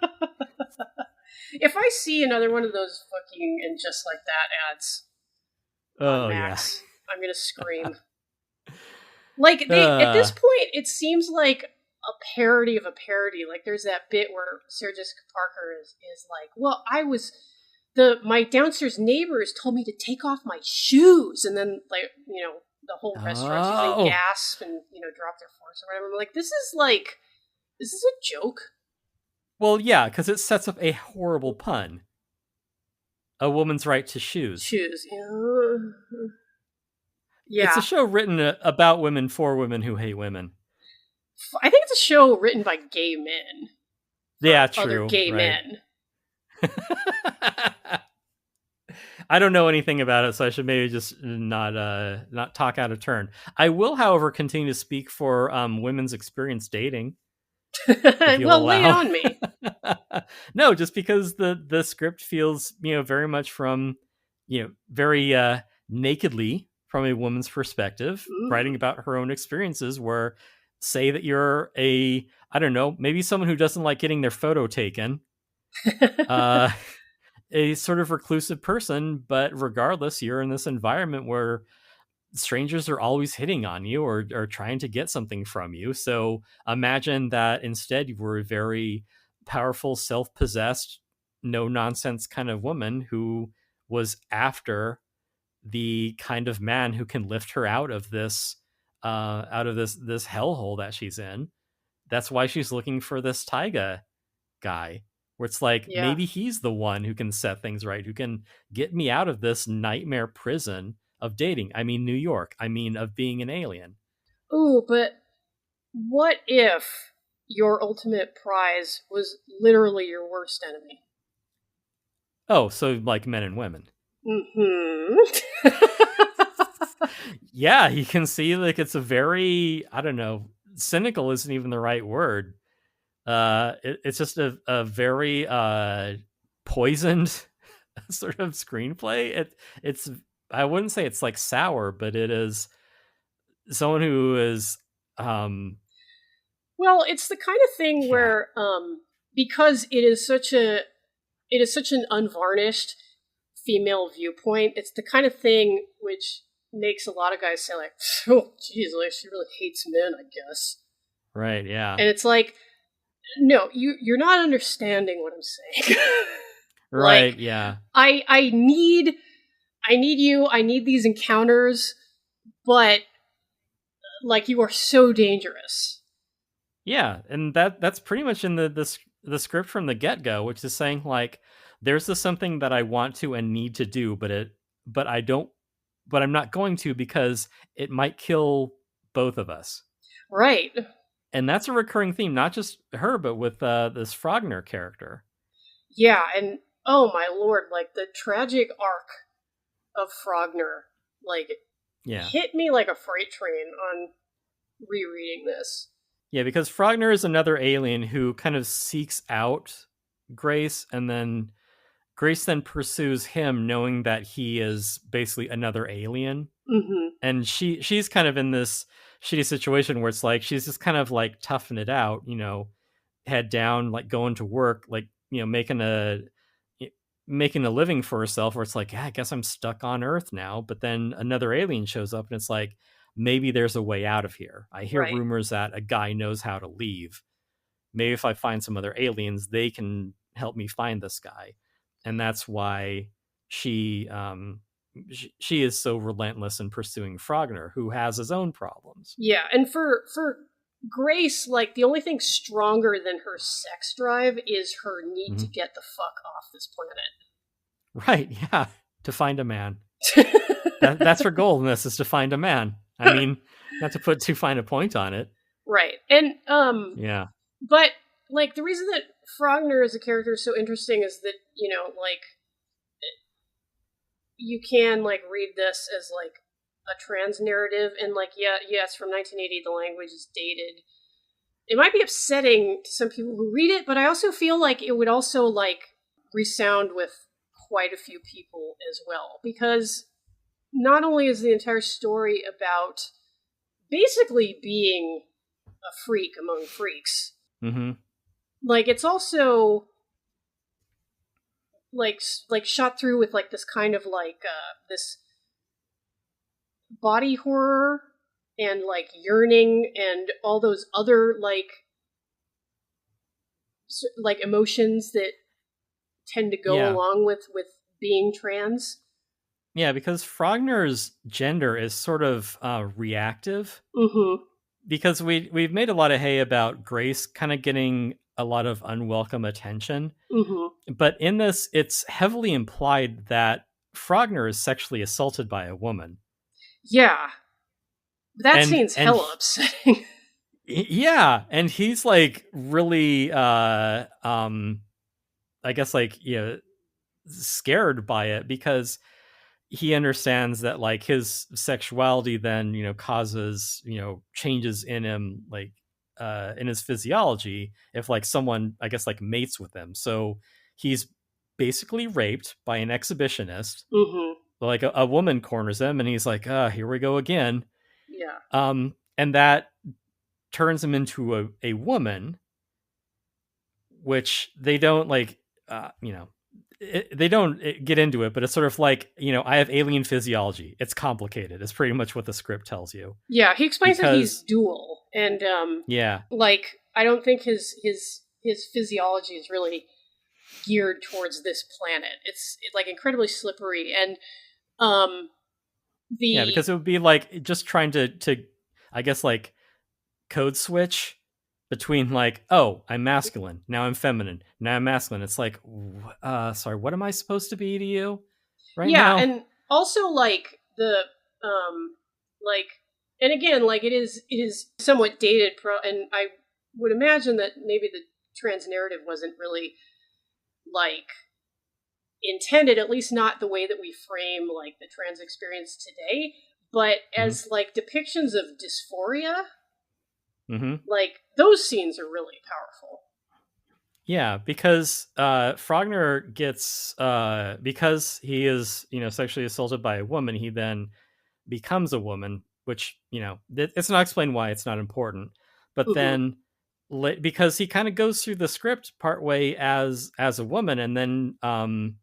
D: If I see another one of those fucking and just like that ads, Max, yeah. I'm gonna scream. Like at this point, it seems like a parody of a parody. Like, there's that bit where Sarah Jessica Parker is like, "Well, my downstairs neighbors told me to take off my shoes," and then, like, the whole restaurant's using gas and drop their forks or whatever. I'm like, this is a joke.
A: Well, yeah, because it sets up a horrible pun. A woman's right to shoes.
D: Shoes, yeah.
A: It's a show written about women for women who hate women.
D: I think it's a show written by gay men
A: Yeah,
D: other
A: true.
D: gay
A: Right.
D: men.
A: I don't know anything about it, so I should maybe just not talk out of turn. I will, however, continue to speak for women's experience dating, if you'll
D: Well, lay it
A: allow.
D: on me.
A: No, just because the script feels, very much from, very nakedly from a woman's perspective, writing about her own experiences. Where, say that you're I don't know, maybe someone who doesn't like getting their photo taken. A sort of reclusive person, but regardless, you're in this environment where strangers are always hitting on you or trying to get something from you. So imagine that instead you were a very powerful, self-possessed, no nonsense kind of woman who was after the kind of man who can lift her out of this hellhole that she's in. That's why she's looking for this Taiga guy, where it's like
D: Yeah.
A: maybe he's the one who can set things right, who can get me out of this nightmare prison of dating. I mean, New York. I mean, of being an alien.
D: Ooh, but what if your ultimate prize was literally your worst enemy?
A: Oh, so like men and women.
D: Mm-hmm.
A: Yeah, you can see like it's a very, I don't know, cynical isn't even the right word. It's just a very poisoned sort of screenplay. It's I wouldn't say it's like sour, but it is someone who is
D: Well, it's the kind of thing
A: yeah,
D: where because it is such an unvarnished female viewpoint, it's the kind of thing which makes a lot of guys say like, "Oh, geez, like she really hates men, I guess."
A: right, yeah.
D: And it's like, no, you're not understanding what I'm saying.
A: Right,
D: Like,
A: yeah.
D: I need you. I need these encounters, but like you are so dangerous.
A: Yeah, and that's pretty much in the script from the get-go, which is saying like there's this something that I want to and need to do, but I don't but I'm not going to because it might kill both of us.
D: Right.
A: And that's a recurring theme, not just her, but with this Frogner character.
D: Yeah, and oh my lord, like the tragic arc of Frogner, like
A: Yeah.
D: hit me like a freight train on rereading this.
A: Yeah, because Frogner is another alien who kind of seeks out Grace, and then Grace then pursues him, knowing that he is basically another alien.
D: Mm-hmm.
A: And she's kind of in this shitty situation where it's like she's just kind of like toughing it out, head down, like going to work, like making a living for herself. Where it's like, yeah, I guess I'm stuck on Earth now. But then another alien shows up, and it's like maybe there's a way out of here. I hear
D: Right.
A: rumors that a guy knows how to leave. Maybe if I find some other aliens, they can help me find this guy. And that's why she is so relentless in pursuing Frogner, who has his own problems.
D: Yeah, and for Grace, like the only thing stronger than her sex drive is her need to get the fuck off this planet.
A: Right, yeah. To find a man. That's her goal in this, is to find a man. I mean, not to put too fine a point on it.
D: Right. And
A: Yeah.
D: but like the reason that Frogner as a character is so interesting is that, like you can like read this as like a trans narrative, and like yes, from 1980 the language is dated. It might be upsetting to some people who read it, but I also feel like it would also like resound with quite a few people as well, because not only is the entire story about basically being a freak among freaks, like it's also like shot through with like this kind of like this body horror and like yearning and all those other like emotions that tend to go along with being trans.
A: Yeah, because Frogner's gender is sort of reactive.
D: Mm-hmm.
A: Because we've made a lot of hay about Grace kind of getting a lot of unwelcome attention.
D: Mm-hmm.
A: But in this, it's heavily implied that Frogner is sexually assaulted by a woman.
D: Yeah. That scene's hella upsetting.
A: Yeah, and he's like really I guess like scared by it because he understands that like his sexuality then causes changes in him, like in his physiology if like someone I guess like mates with him. So he's basically raped by an exhibitionist.
D: Mm-hmm.
A: Like a woman corners him and he's like, here we go again.
D: Yeah.
A: And that turns him into a woman, which they don't like they don't get into it, but it's sort of like, I have alien physiology. It's complicated. It's pretty much what the script tells you.
D: Yeah, he explains that he's
A: Because,
D: dual, and
A: yeah,
D: like I don't think his physiology is really geared towards this planet. It's like incredibly slippery, and um,
A: yeah,
D: the
A: because it would be like just trying to, I guess, like code switch between like, oh, I'm masculine, now I'm feminine, now I'm masculine. It's like, sorry, what am I supposed to be to you right
D: yeah,
A: now?
D: and also like the um, like, and again, like it is somewhat dated, and I would imagine that maybe the trans narrative wasn't really like intended, at least not the way that we frame like the trans experience today, but
A: Mm-hmm.
D: as like depictions of dysphoria,
A: Mm-hmm.
D: like those scenes are really powerful.
A: Yeah, because Frogner gets because he is sexually assaulted by a woman, he then becomes a woman, which it's not explained why. It's not important, but
D: Mm-hmm.
A: then because he kind of goes through the script partway as a woman, and then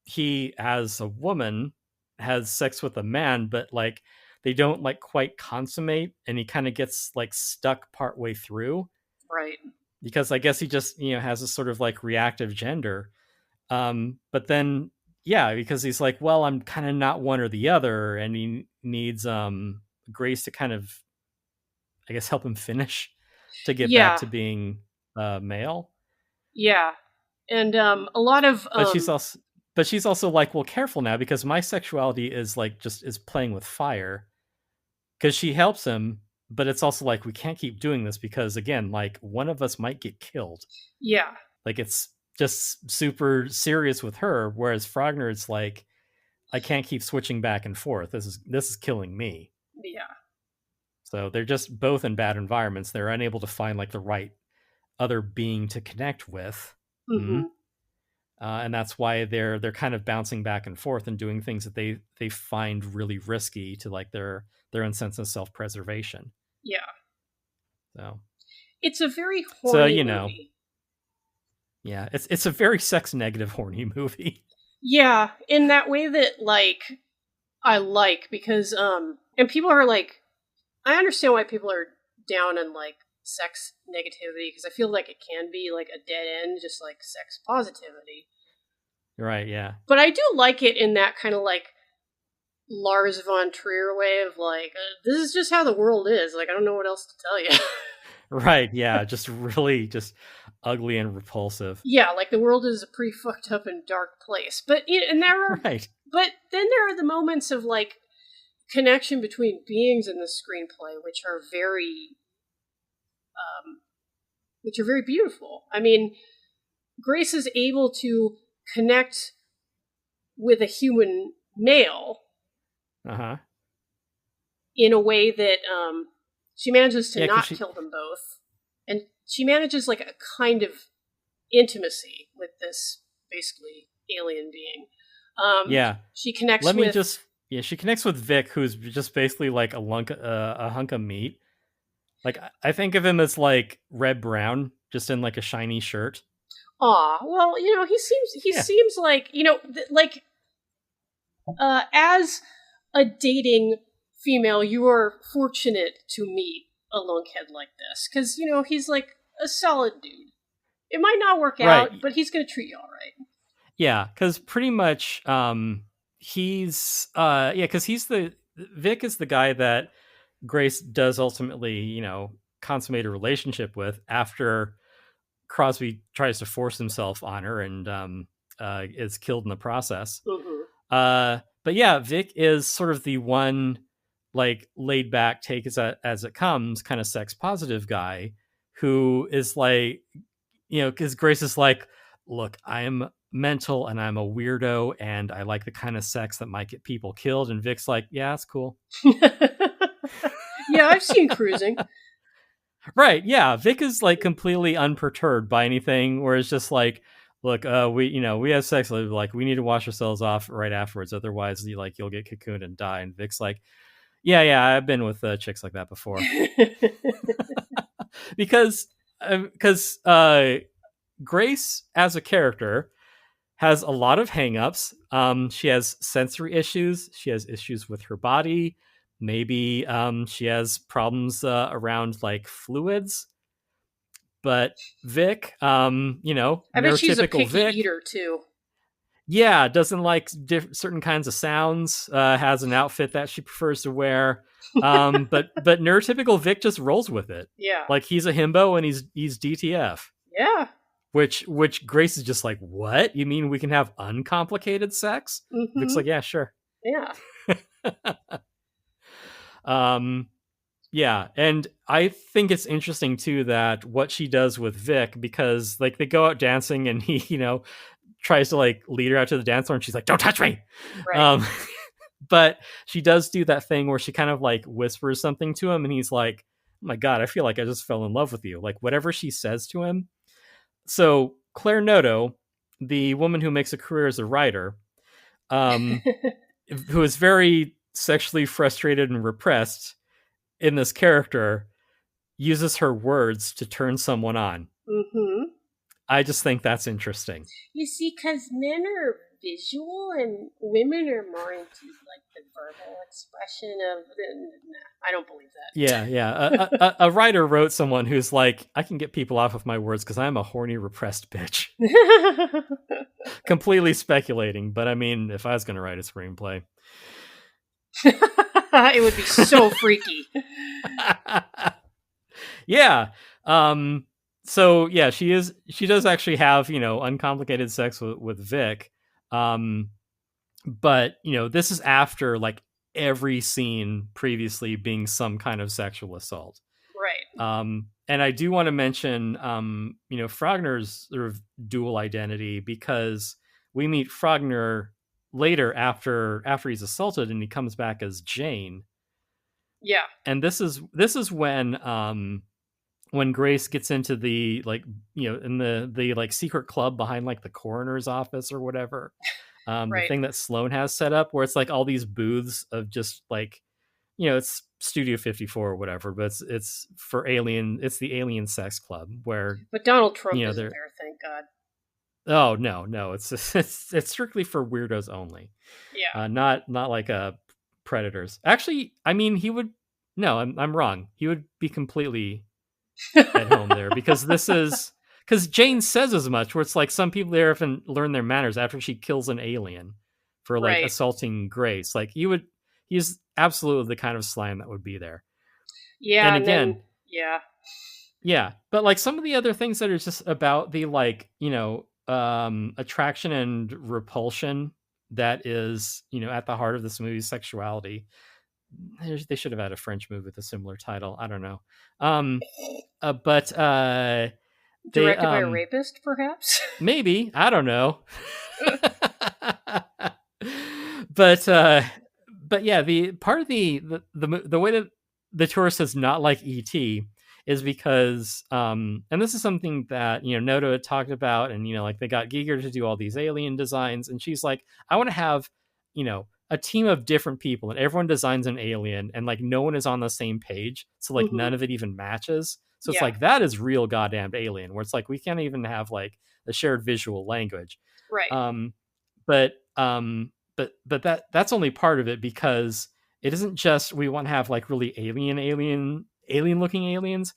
A: he as a woman has sex with a man, but like they don't like quite consummate, and he kind of gets like stuck partway through
D: Right.
A: because I guess he just has a sort of like reactive gender. But then yeah, because he's like, well, I'm kind of not one or the other, and he needs Grace to kind of I guess help him finish to get back
D: Yeah.
A: to being male.
D: Yeah. And a lot of
A: But she's also like, well, careful now because my sexuality is like just is playing with fire because she helps him, but it's also like we can't keep doing this because again, like one of us might get killed.
D: yeah.
A: Like it's just super serious with her, whereas Frogner, it's like I can't keep switching back and forth. This is killing me.
D: Yeah.
A: So they're just both in bad environments. They're unable to find like the right other being to connect with. Mm-hmm.
D: Mm-hmm.
A: And that's why they're kind of bouncing back and forth and doing things that they find really risky to like their own sense of self preservation.
D: Yeah.
A: So
D: It's a very
A: so
D: horny movie.
A: yeah, it's a very sex negative horny movie.
D: Yeah, in that way that like I like because and people are like I understand why people are down on like sex negativity because I feel like it can be like a dead end, just like sex positivity.
A: Right? Yeah.
D: But I do like it in that kind of like Lars von Trier way of like this is just how the world is. Like I don't know what else to tell you.
A: Right. Yeah. Just really just ugly and repulsive.
D: Yeah, like the world is a pretty fucked up and dark place. But and there are
A: Right.
D: but then there are the moments of like connection between beings in the screenplay which are very beautiful. I mean, Grace is able to connect with a human male
A: Uh huh.
D: in a way that she manages to
A: Yeah. Because
D: not
A: she.
D: kill them both, and she manages like a kind of intimacy with this basically alien being.
A: Yeah.
D: She connects
A: Let me
D: with
A: just. Yeah. She connects with Vic, who's just basically like a hunk of meat. Like I think of him as like red brown, just in like a shiny shirt.
D: Aw, well, he
A: Yeah.
D: seems like like as a dating female, you are fortunate to meet a lunkhead like this because he's like a solid dude. It might not work
A: Right.
D: out, but he's gonna treat you all right.
A: Yeah. Because pretty much, he's yeah. Because he's the Vic is the guy that Grace does ultimately, consummate a relationship with after Crosby tries to force himself on her and is killed in the process.
D: Mm-hmm.
A: But yeah, Vic is sort of the one like laid back, take as it comes, kind of sex positive guy who is like, because Grace is like, look, I am mental and I'm a weirdo and I like the kind of sex that might get people killed. And Vic's like, yeah, that's cool.
D: Yeah, I've seen cruising.
A: Right. Yeah. Vic is like completely unperturbed by anything, where it's just like, look, we have sex, like we need to wash ourselves off right afterwards. Otherwise you'll get cocooned and die. And Vic's like, yeah, I've been with chicks like that before. because Grace as a character has a lot of hangups. She has sensory issues. She has issues with her body. Maybe she has problems around like fluids. But Vic,
D: I bet she's a
A: neurotypical
D: picky
A: Vic,
D: eater too.
A: yeah, doesn't like certain kinds of sounds. Has an outfit that she prefers to wear. But neurotypical Vic just rolls with it.
D: Yeah.
A: Like he's a himbo and he's DTF.
D: Yeah.
A: Which Grace is just like, what? You mean we can have uncomplicated sex?
D: Mm-hmm.
A: Vic's like, yeah, sure.
D: Yeah.
A: Yeah, and I think it's interesting too that what she does with Vic, because like they go out dancing and he, tries to like lead her out to the dance floor and she's like, don't touch me.
D: Right.
A: But she does do that thing where she kind of like whispers something to him and he's like, oh my God, I feel like I just fell in love with you. Like whatever she says to him. So Clair Noto, the woman who makes a career as a writer, who is very sexually frustrated and repressed in this character, uses her words to turn someone on.
D: Mm-hmm.
A: I just think that's interesting.
D: You see, because men are visual and women are more into like the verbal expression of. Nah, I don't believe that.
A: Yeah. A writer wrote someone who's like, I can get people off with my words because I'm a horny, repressed bitch. Completely speculating, but I mean, if I was going to write a screenplay,
D: it would be so freaky.
A: Yeah. So yeah, she does actually have, uncomplicated sex with Vic. But this is after like every scene previously being some kind of sexual assault.
D: Right.
A: And I do want to mention, Frogner's sort of dual identity, because we meet Frogner later after he's assaulted and he comes back as Jane.
D: Yeah.
A: And this is when Grace gets into the like, in the like secret club behind like the coroner's office or whatever,
D: Right.
A: the thing that Sloan has set up, where it's like all these booths of just like, it's Studio 54 or whatever, but it's for alien. It's the alien sex club where.
D: But Donald Trump isn't there, thank God.
A: Oh no! It's strictly for weirdos only.
D: Yeah.
A: Not like predators. Actually, I mean, he would. No, I'm wrong. He would be completely at home there, because because Jane says as much, where it's like some people there haven't learned their manners after she kills an alien for like
D: Right.
A: assaulting Grace. Like he's absolutely the kind of slime that would be there.
D: Yeah.
A: And again,
D: then, yeah.
A: Yeah, but like some of the other things that are just about the like, attraction and repulsion that is, at the heart of this movie's sexuality. They should have had a French movie with a similar title. I don't know. But
D: Directed by a rapist, perhaps?
A: Maybe. I don't know. But yeah, the part of the way that the tourist does not like E.T. is because, and this is something that, Noto had talked about, and, like they got Giger to do all these alien designs, and she's like, I want to have, a team of different people, and everyone designs an alien, and like no one is on the same page, so like none of it even matches. So it's like, that is real goddamn alien, where it's like we can't even have like a shared visual language.
D: Right.
A: But that's only part of it, because it isn't just we want to have like really alien looking aliens.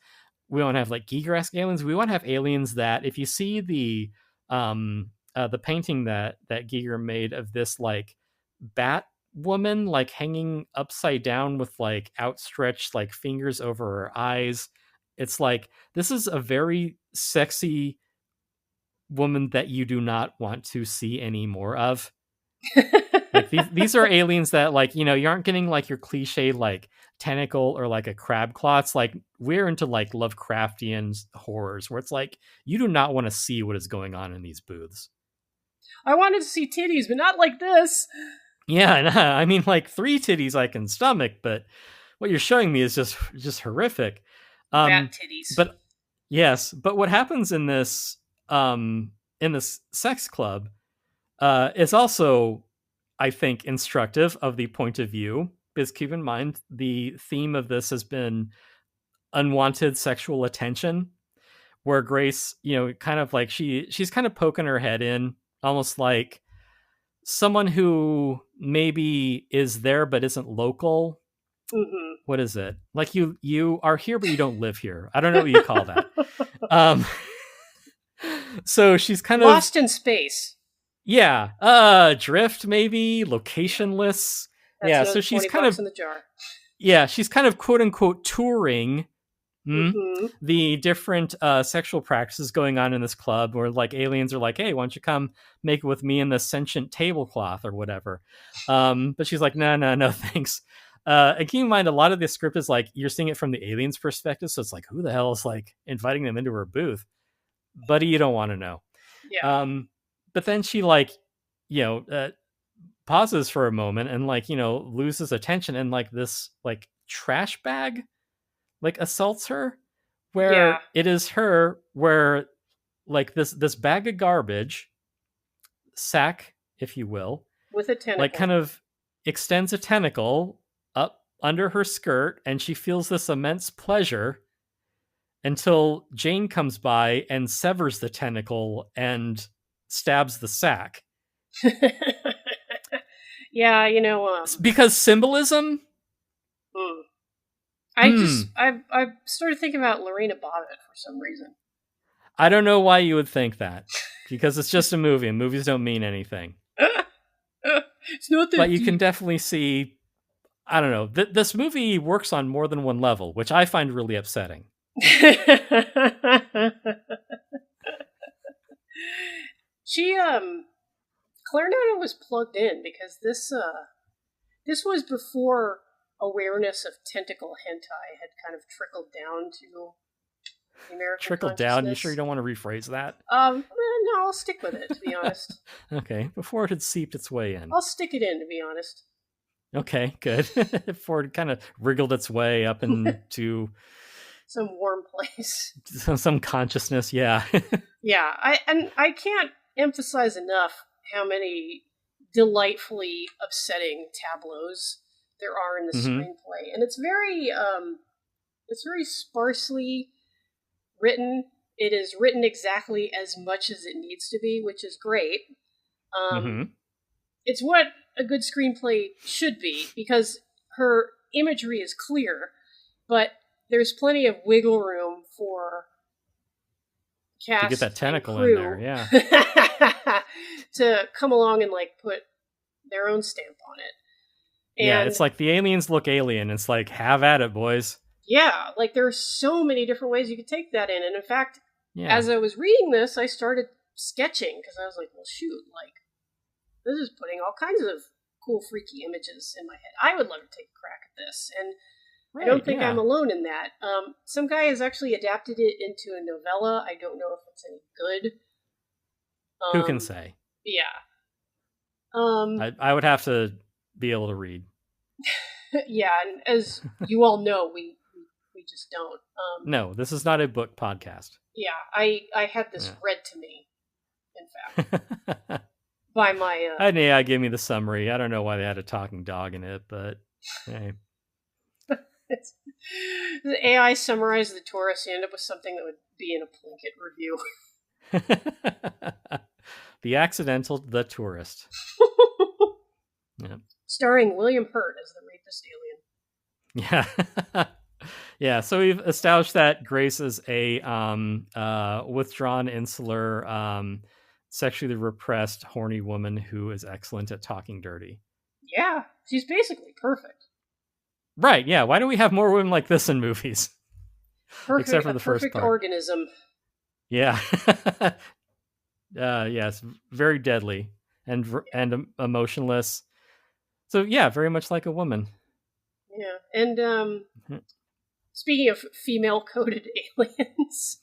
A: We want to have like Giger-esque aliens. We want to have aliens that, if you see the painting that Giger made of this like bat woman like hanging upside down with like outstretched like fingers over her eyes, it's like, this is a very sexy woman that you do not want to see any more of. Like Like these are aliens that, like, you aren't getting like your cliche like tentacle or like a crab claw. It's like we're into like Lovecraftian horrors where it's like you do not want to see what is going on in these booths.
D: I wanted to see titties, but not like this.
A: Yeah, and I mean, like 3 titties I can stomach, but what you're showing me is just horrific.
D: Rat titties.
A: But yes, but what happens in this sex club is also, I think, instructive of the point of view. Because keep in mind, the theme of this has been unwanted sexual attention, where Grace, kind of like she's kind of poking her head in, almost like someone who maybe is there but isn't local.
D: Mm-hmm.
A: What is it? Like you are here but you don't live here. I don't know what you call that. So she's kind of
D: lost in space.
A: Yeah. Drift maybe, locationless.
D: That's
A: yeah, so she's kind of
D: in the jar.
A: Yeah, she's kind of quote unquote touring the different sexual practices going on in this club, where like aliens are like, hey, why don't you come make it with me in the sentient tablecloth or whatever. But she's like, no, thanks. And keep in mind, a lot of the script is like you're seeing it from the aliens' perspective, so it's like, who the hell is like inviting them into her booth? Buddy, you don't want to know.
D: Yeah.
A: But then she like, pauses for a moment and like, loses attention, and like this like trash bag like assaults her, where it is her, where like this bag of garbage, sack, if you will,
D: with a tentacle,
A: like kind of extends a tentacle up under her skirt, and she feels this immense pleasure until Jane comes by and severs the tentacle and stabs the sack.
D: Yeah,
A: because symbolism.
D: I started thinking about Lorena Bobbitt for some reason.
A: I don't know why you would think that, because it's just a movie, and movies don't mean anything.
D: It's not that
A: but you can definitely see, I don't know, this movie works on more than one level, which I find really upsetting.
D: She Clair Noto was plugged in because this was before awareness of tentacle hentai had kind of trickled down to the American
A: Trickled down? You sure you don't want to rephrase that?
D: No, I'll stick with it, to be honest.
A: Okay, before it had seeped its way in.
D: I'll stick it in, to be honest.
A: Okay, good. Before it kind of wriggled its way up into
D: some warm place.
A: Some consciousness, yeah.
D: Yeah, I can't emphasize enough how many delightfully upsetting tableaus there are in the screenplay, and it's very sparsely written. It is written exactly as much as it needs to be, which is great. It's what a good screenplay should be, because her imagery is clear, but there's plenty of wiggle room for cast
A: to get that tentacle
D: in
A: there, yeah.
D: To come along and like put their own stamp on it. And
A: yeah, it's like the aliens look alien. It's like, have at it, boys.
D: Yeah, like there are so many different ways you could take that in. And in fact, as I was reading this, I started sketching, because I was like, well, shoot, like, this is putting all kinds of cool, freaky images in my head. I would love to take a crack at this. And I don't think I'm alone in that. Some guy has actually adapted it into a novella. I don't know if it's any good.
A: Who can say?
D: Yeah.
A: I would have to be able to read.
D: Yeah, and as you all know, we just don't.
A: No, this is not a book podcast.
D: Yeah, I had this read to me, in fact, by my...
A: I gave me the summary. I don't know why they had a talking dog in it, but hey.
D: The AI summarized the Taurus, you end up with something that would be in a Plinkett review.
A: The Accidental, the Tourist. Yeah.
D: Starring William Hurt as the rapist alien.
A: Yeah. Yeah, so we've established that Grace is a withdrawn, insular, sexually repressed, horny woman who is excellent at talking dirty.
D: Yeah, she's basically perfect.
A: Right, yeah. Why don't we have more women like this in movies?
D: Perfect,
A: except for the first
D: perfect
A: part.
D: Organism.
A: Yeah. Yes, very deadly and emotionless. So yeah, very much like a woman.
D: Yeah. And speaking of female coded aliens,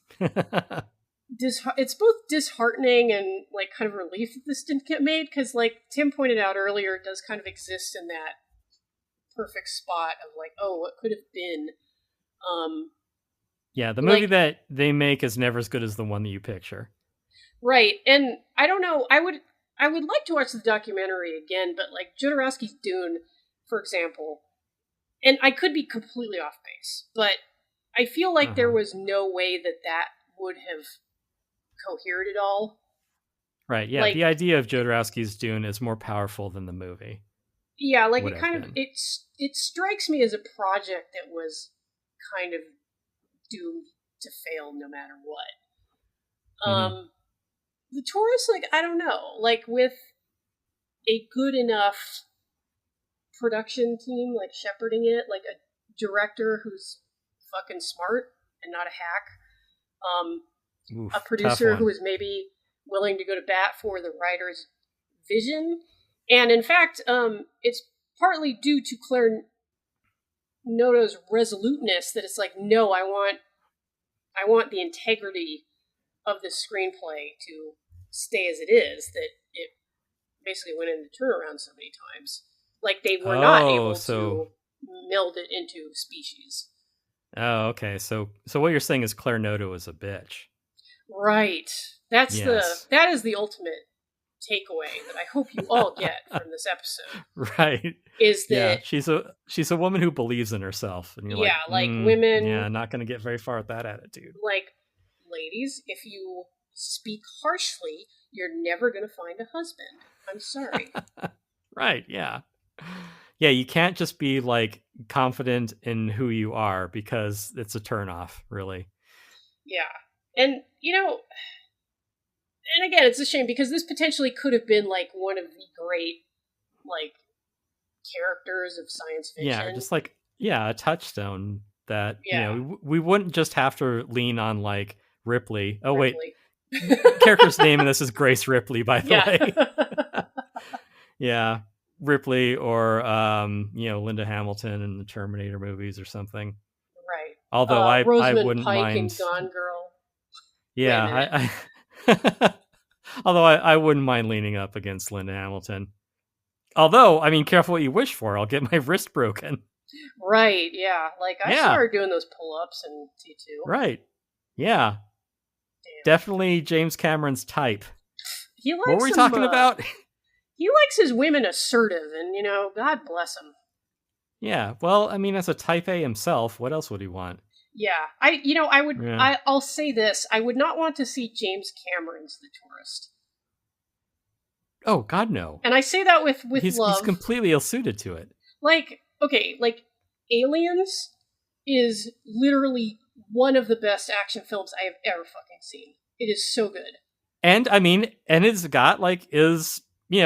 D: it's both disheartening and like kind of relief that this didn't get made, because like Tim pointed out earlier, it does kind of exist in that perfect spot of like, oh, what could have been.
A: Yeah, the movie that they make is never as good as the one that you picture.
D: Right. And I don't know, I would like to watch the documentary again, but like Jodorowsky's Dune, for example, and I could be completely off base, but I feel like there was no way that would have cohered at all.
A: Right, yeah. Like, the idea of Jodorowsky's Dune is more powerful than the movie.
D: Yeah, like it kind of it strikes me as a project that was kind of doomed to fail no matter what. The Tourist, like, I don't know, like with a good enough production team, like shepherding it, like a director who's fucking smart and not a hack, a producer who is maybe willing to go to bat for the writer's vision, and in fact, it's partly due to Clair Noto's resoluteness that it's like, no, I want the integrity of the screenplay to stay as it is, that it basically went into turnaround so many times. Like, they were not able to meld it into Species.
A: Oh, okay. So what you're saying is Clair Noto is a bitch.
D: Right. That is the ultimate takeaway that I hope you all get from this episode.
A: Right.
D: Is that
A: she's a woman who believes in herself, and you're like
D: women.
A: Yeah, not going to get very far with that attitude.
D: Like, ladies, if you speak harshly, you're never going to find a husband. I'm sorry.
A: Right. Yeah. Yeah, you can't just be like confident in who you are, because it's a turnoff, really.
D: Yeah. And and again, it's a shame because this potentially could have been like one of the great like characters of science fiction.
A: Yeah, just like a touchstone that we wouldn't just have to lean on like Ripley. Oh wait, character's name in this is Grace Ripley, by the way. Yeah, Ripley or Linda Hamilton in the Terminator movies or something.
D: Right.
A: Although I wouldn't
D: Pike
A: mind.
D: And Gone Girl.
A: Yeah, I although I wouldn't mind leaning up against Linda Hamilton. Although, I mean, careful what you wish for. I'll get my wrist broken.
D: Right, yeah. Like, I saw her doing those pull-ups in T2.
A: Right. Yeah. Damn. Definitely James Cameron's type.
D: What
A: were we talking about?
D: He likes his women assertive, and, God bless him.
A: Yeah, well, I mean, as a type A himself, what else would he want?
D: Yeah, I'll say this. I would not want to see James Cameron's The Tourist.
A: Oh, God, no.
D: And I say that with love.
A: He's completely ill-suited to it.
D: Like, okay, like, Aliens is literally one of the best action films I have ever fucking seen. It is so good.
A: And, I mean, it's got, like,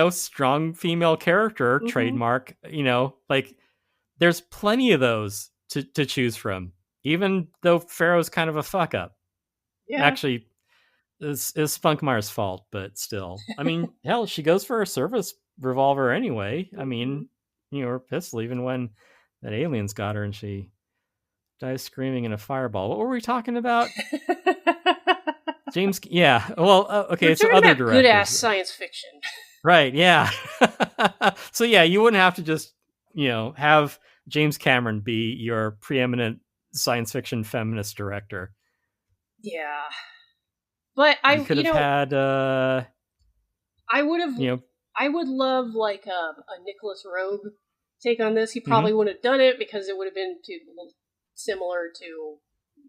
A: strong female character, trademark, like, there's plenty of those to choose from. Even though Pharaoh's kind of a fuck up. Yeah. Actually, it's Spunkmeyer's fault, but still. I mean, hell, she goes for her service revolver anyway. I mean, her pistol, even when that alien's got her and she dies screaming in a fireball. What were we talking about? James, yeah. Well, okay,
D: we're
A: so other directors.
D: Good-ass science fiction.
A: Right, yeah. So, yeah, you wouldn't have to just, have James Cameron be your preeminent science fiction feminist director.
D: Yeah, but I
A: could have had.
D: I would have. I would love like a Nicholas Roeg take on this. He probably wouldn't have done it because it would have been too similar to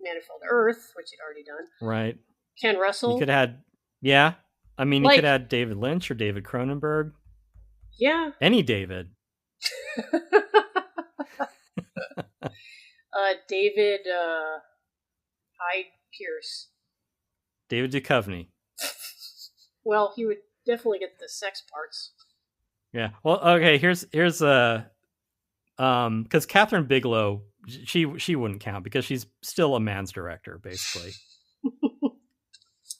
D: Man Who Fell to Earth, which he'd already done.
A: Right.
D: Ken Russell.
A: You could have had. Yeah, I mean, you could have had David Lynch or David Cronenberg.
D: Yeah.
A: Any David.
D: David Hyde Pierce.
A: David Duchovny.
D: Well, he would definitely get the sex parts.
A: Yeah. Well, okay. Here's because Catherine Bigelow, she wouldn't count because she's still a man's director, basically.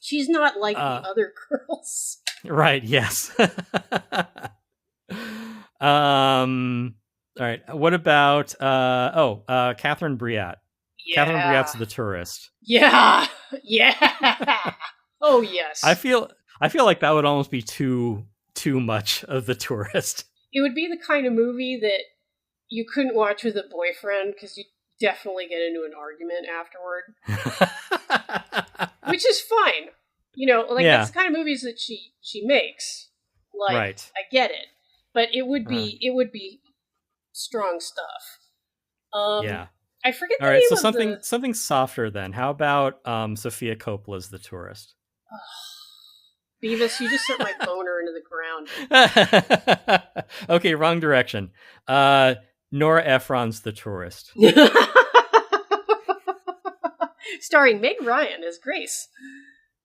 D: She's not like the other girls.
A: Right. Yes. All right. What about Catherine Briette? Catherine
D: Yeah.
A: Briette's the tourist.
D: Yeah. Yeah. Oh yes.
A: I feel like that would almost be too much of the tourist.
D: It would be the kind of movie that you couldn't watch with a boyfriend because you'd definitely get into an argument afterward, which is fine. You know, like
A: Yeah.
D: that's the kind of movies that she makes. Like,
A: Right.
D: I get it, but it would be strong stuff.
A: Yeah.
D: I forget the
A: All right.
D: name
A: So
D: of
A: something softer then. How about Sophia Coppola's The Tourist?
D: Beavis, you just sent my boner into the ground.
A: Okay, wrong direction. Nora Ephron's The Tourist.
D: Starring Meg Ryan as Grace.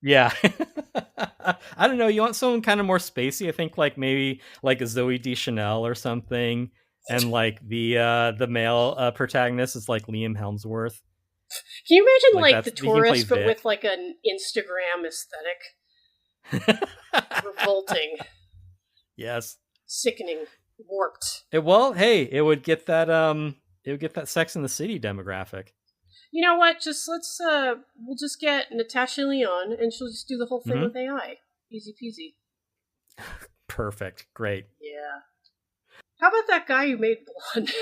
A: Yeah. I don't know. You want someone kind of more spacey? I think like maybe like a Zoe Deschanel or something. And like the male protagonist is like Liam Hemsworth.
D: Can you imagine like The
A: he can play
D: Tourist, but
A: Vic.
D: with like an Instagram aesthetic? Revolting,
A: Yes.
D: sickening, warped.
A: It would get that Sex in the City demographic.
D: You know what? Just we'll just get Natasha Lyonne, and she'll just do the whole thing with AI. Easy peasy.
A: Perfect. Great.
D: Yeah. How about that guy who made Blonde?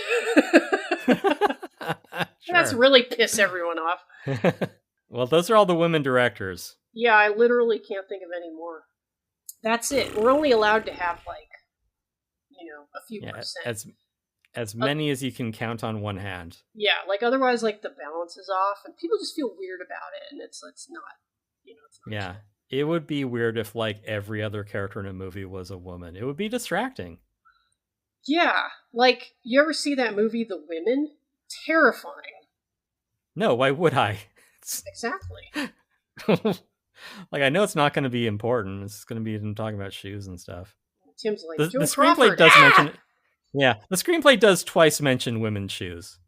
D: That's really piss everyone off.
A: Well, those are all the women directors.
D: Yeah, I literally can't think of any more. That's it. We're only allowed to have like, a few percent.
A: As many as you can count on one hand.
D: Yeah, like otherwise, like the balance is off, and people just feel weird about it, and it's not, it's not.
A: Yeah, it would be weird if like every other character in a movie was a woman. It would be distracting.
D: Yeah, like you ever see that movie, The Women? Terrifying.
A: No, why would I?
D: Exactly.
A: Like I know it's not going to be important. It's going to be them talking about shoes and stuff.
D: Tim's like,
A: The
D: Joan
A: screenplay
D: Crawford.
A: does mention. Yeah, the screenplay does twice mention women's shoes.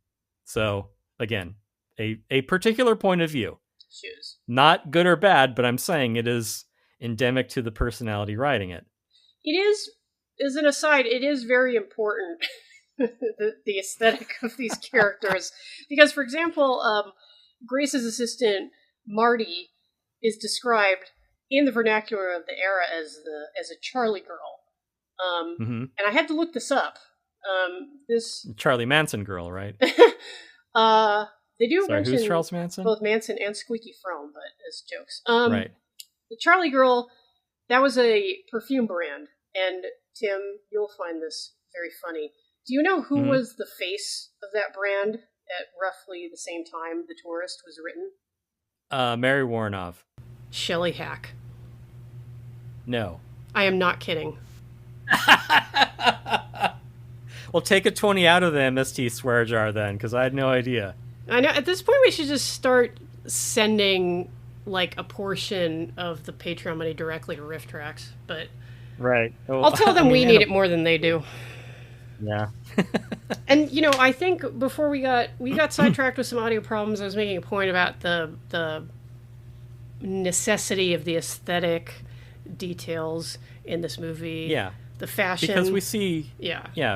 A: So again, a particular point of view.
D: Shoes.
A: Not good or bad, but I'm saying it is endemic to the personality writing it.
D: It is, as an aside, it is very important, the aesthetic of these characters. Because, for example, Grace's assistant, Marty, is described in the vernacular of the era as a Charlie girl. And I had to look this up. This
A: Charlie Manson girl, right?
D: They do
A: Sorry,
D: mention
A: who's Charles Manson?
D: both Manson and Squeaky Fromme, but as jokes.
A: Right.
D: The Charlie girl, that was a perfume brand, and Tim, you'll find this very funny. Do you know who was the face of that brand at roughly the same time The Tourist was written?
A: Mary Warnoff.
C: Shelley Hack.
A: No.
C: I am not kidding.
A: Well, take a 20 out of the MST swear jar then, because I had no idea.
C: I know, at this point we should just start sending like a portion of the Patreon money directly to Riff Tracks, but
A: Right. Well,
C: I'll tell them we need it more than they do.
A: Yeah.
C: And I think before we got sidetracked with some audio problems, I was making a point about the necessity of the aesthetic details in this movie.
A: Yeah.
C: The fashion.
A: Because we see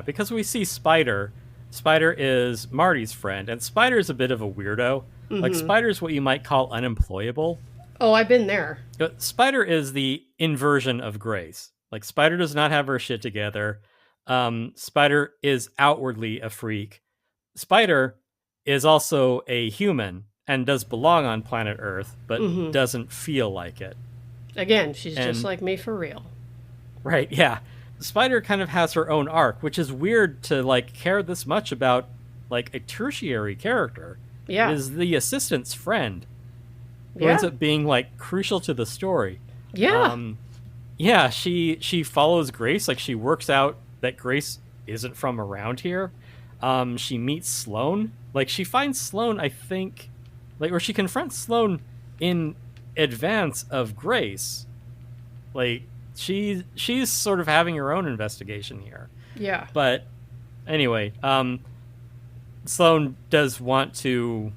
A: because we see Spider. Spider is Marty's friend, and Spider is a bit of a weirdo. Like Spider is what you might call unemployable.
C: Oh, I've been there.
A: But Spider is the inversion of Grace. Like Spider does not have her shit together. Spider is outwardly a freak. Spider is also a human and does belong on planet Earth, but doesn't feel like it.
C: Again, she's just like me for real.
A: Right, yeah. Spider kind of has her own arc, which is weird to like care this much about like a tertiary character.
C: Yeah.
A: Is the assistant's friend. Who ends up being like crucial to the story.
C: Yeah.
A: She follows Grace, like she works out that Grace isn't from around here. She meets Sloane. Like she finds Sloane, I think, or she confronts Sloane in advance of Grace. Like she's sort of having her own investigation here.
C: Yeah.
A: But anyway, Sloane does want to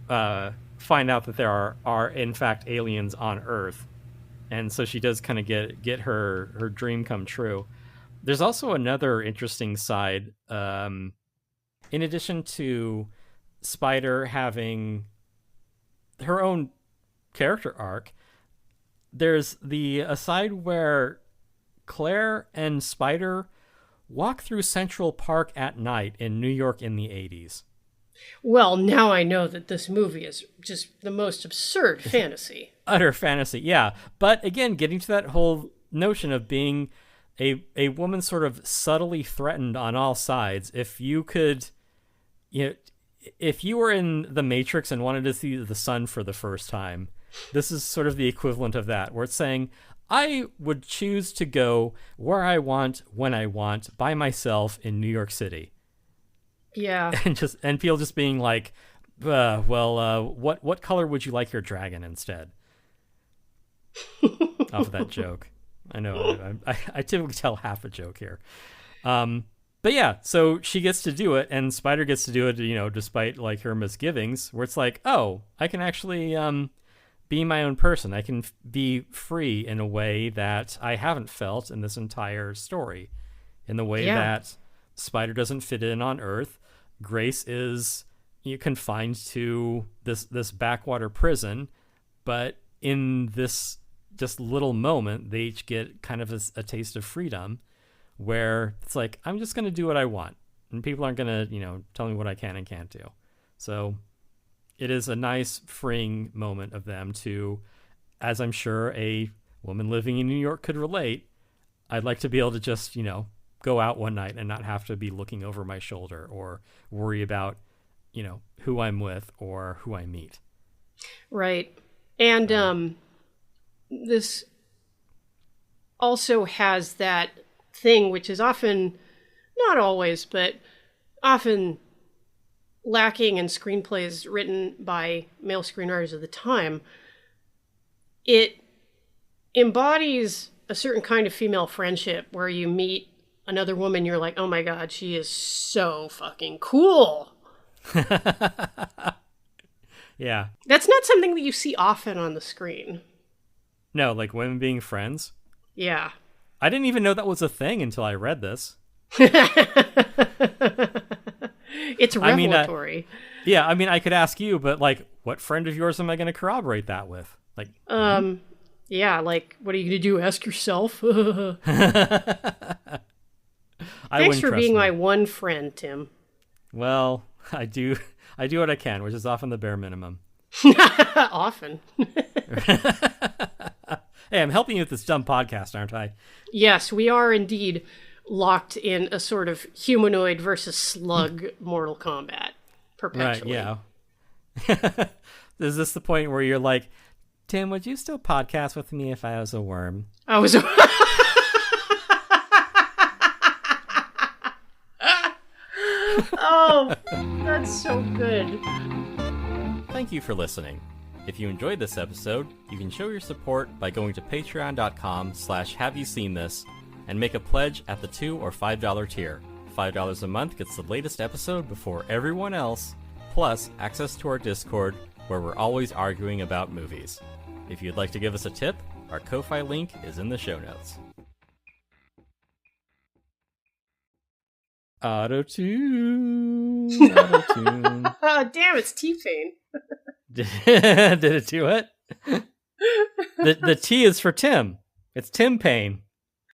A: find out that there are in fact aliens on Earth, and so she does kind of get her dream come true. There's also another interesting side. In addition to Spider having her own character arc, there's the aside where Claire and Spider walk through Central Park at night in New York in the 80s.
C: Well, now I know that this movie is just the most absurd fantasy.
A: Utter fantasy, yeah. But again, getting to that whole notion of being a woman sort of subtly threatened on all sides. If you could, if you were in the Matrix and wanted to see the sun for the first time, this is sort of the equivalent of that, where it's saying, I would choose to go where I want, when I want, by myself in New York City.
C: Yeah.
A: And people just being like, what color would you like your dragon instead? Off of that joke. I know I typically tell half a joke here. But yeah, so she gets to do it, and Spider gets to do it, despite like her misgivings, where it's like, oh, I can actually be my own person. I can be free in a way that I haven't felt in this entire story. In the way that Spider doesn't fit in on Earth. Grace is confined to this backwater prison, but in this just little moment, they each get kind of a taste of freedom, where it's like, I'm just going to do what I want, and people aren't going to, tell me what I can and can't do. So it is a nice freeing moment of them to, as I'm sure a woman living in New York could relate, I'd like to be able to just, go out one night and not have to be looking over my shoulder or worry about, who I'm with or who I meet.
C: Right. And this also has that thing, which is often, not always, but often lacking in screenplays written by male screenwriters of the time. It embodies a certain kind of female friendship where you meet another woman, you're like, oh my God, she is so fucking cool.
A: Yeah.
C: That's not something that you see often on the screen.
A: No, like women being friends?
C: Yeah.
A: I didn't even know that was a thing until I read this.
C: It's revelatory.
A: I could ask you, but like, what friend of yours am I going to corroborate that with? Like,
C: yeah, like, what are you going to do? Ask yourself? Thanks for being my one friend, Tim.
A: Well, I do what I can, which is often the bare minimum.
C: Often.
A: Hey, I'm helping you with this dumb podcast, aren't I?
C: Yes, we are indeed locked in a sort of humanoid versus slug Mortal Kombat perpetually.
A: Right, yeah. Is this the point where you're like, Tim, would you still podcast with me if I was a worm?
C: I was a... Oh, that's so good.
A: Thank you for listening. If you enjoyed this episode, you can show your support by going to patreon.com/haveyouseenthis and make a pledge at the $2 or $5 tier. $5 a month gets the latest episode before everyone else, plus access to our Discord, where we're always arguing about movies. If you'd like to give us a tip, our Ko-Fi link is in the show notes. Auto-tune. Auto-tune.
C: Oh, damn, it's T-Pain.
A: Did it do it? The T is for Tim. It's Tim Payne.